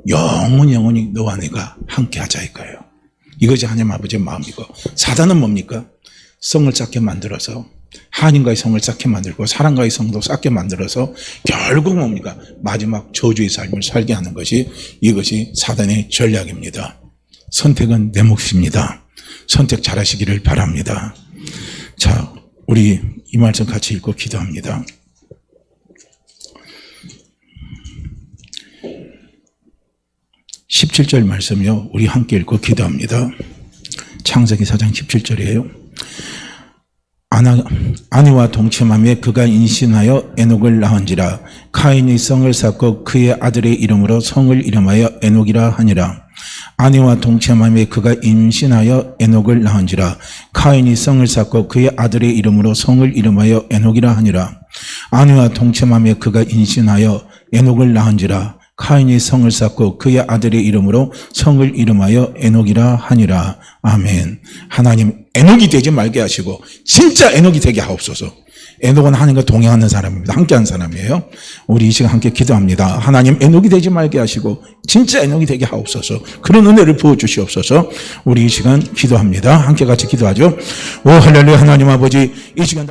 영원히 너와 내가 함께 하자 이거예요. 이것이 하나님 아버지의 마음이고 사단은 뭡니까? 성을 쌓게 만들어서 하나님과의 성을 쌓게 만들고 사람과의 성도 쌓게 만들어서 결국 뭡니까? 마지막 저주의 삶을 살게 하는 것이 이것이 사단의 전략입니다. 선택은 내 몫입니다. 선택 잘하시기를 바랍니다. 자, 우리 이 말씀 같이 읽고 기도합니다. (17절) 말씀이요 우리 함께 읽고 기도합니다. 창세기 4장 17절이에요. 아내와 동침하며 그가 임신하여 에녹을 낳은지라. 카인이 성을 쌓고 그의 아들의 이름으로 성을 이름하여 에녹이라 하니라. 아내와 동침하며 그가 임신하여 에녹을 낳은지라. 카인이 성을 쌓고 그의 아들의 이름으로 성을 이름하여 에녹이라 하니라. 아내와 동침하며 그가 임신하여 에녹을 낳은지라. 카인이 성을 쌓고 그의 아들의 이름으로 성을 이름하여 에녹이라 하니라. 아멘. 하나님 에녹이 되지 말게 하시고 진짜 에녹이 되게 하옵소서. 에녹은 하나님과 동행하는 사람입니다. 함께하는 사람이에요. 우리 이 시간 함께 기도합니다. 하나님 에녹이 되지 말게 하시고 진짜 에녹이 되게 하옵소서. 그런 은혜를 부어주시옵소서. 우리 이 시간 기도합니다. 함께 같이 기도하죠. 오 할렐루야. 하나님 아버지, 이 시간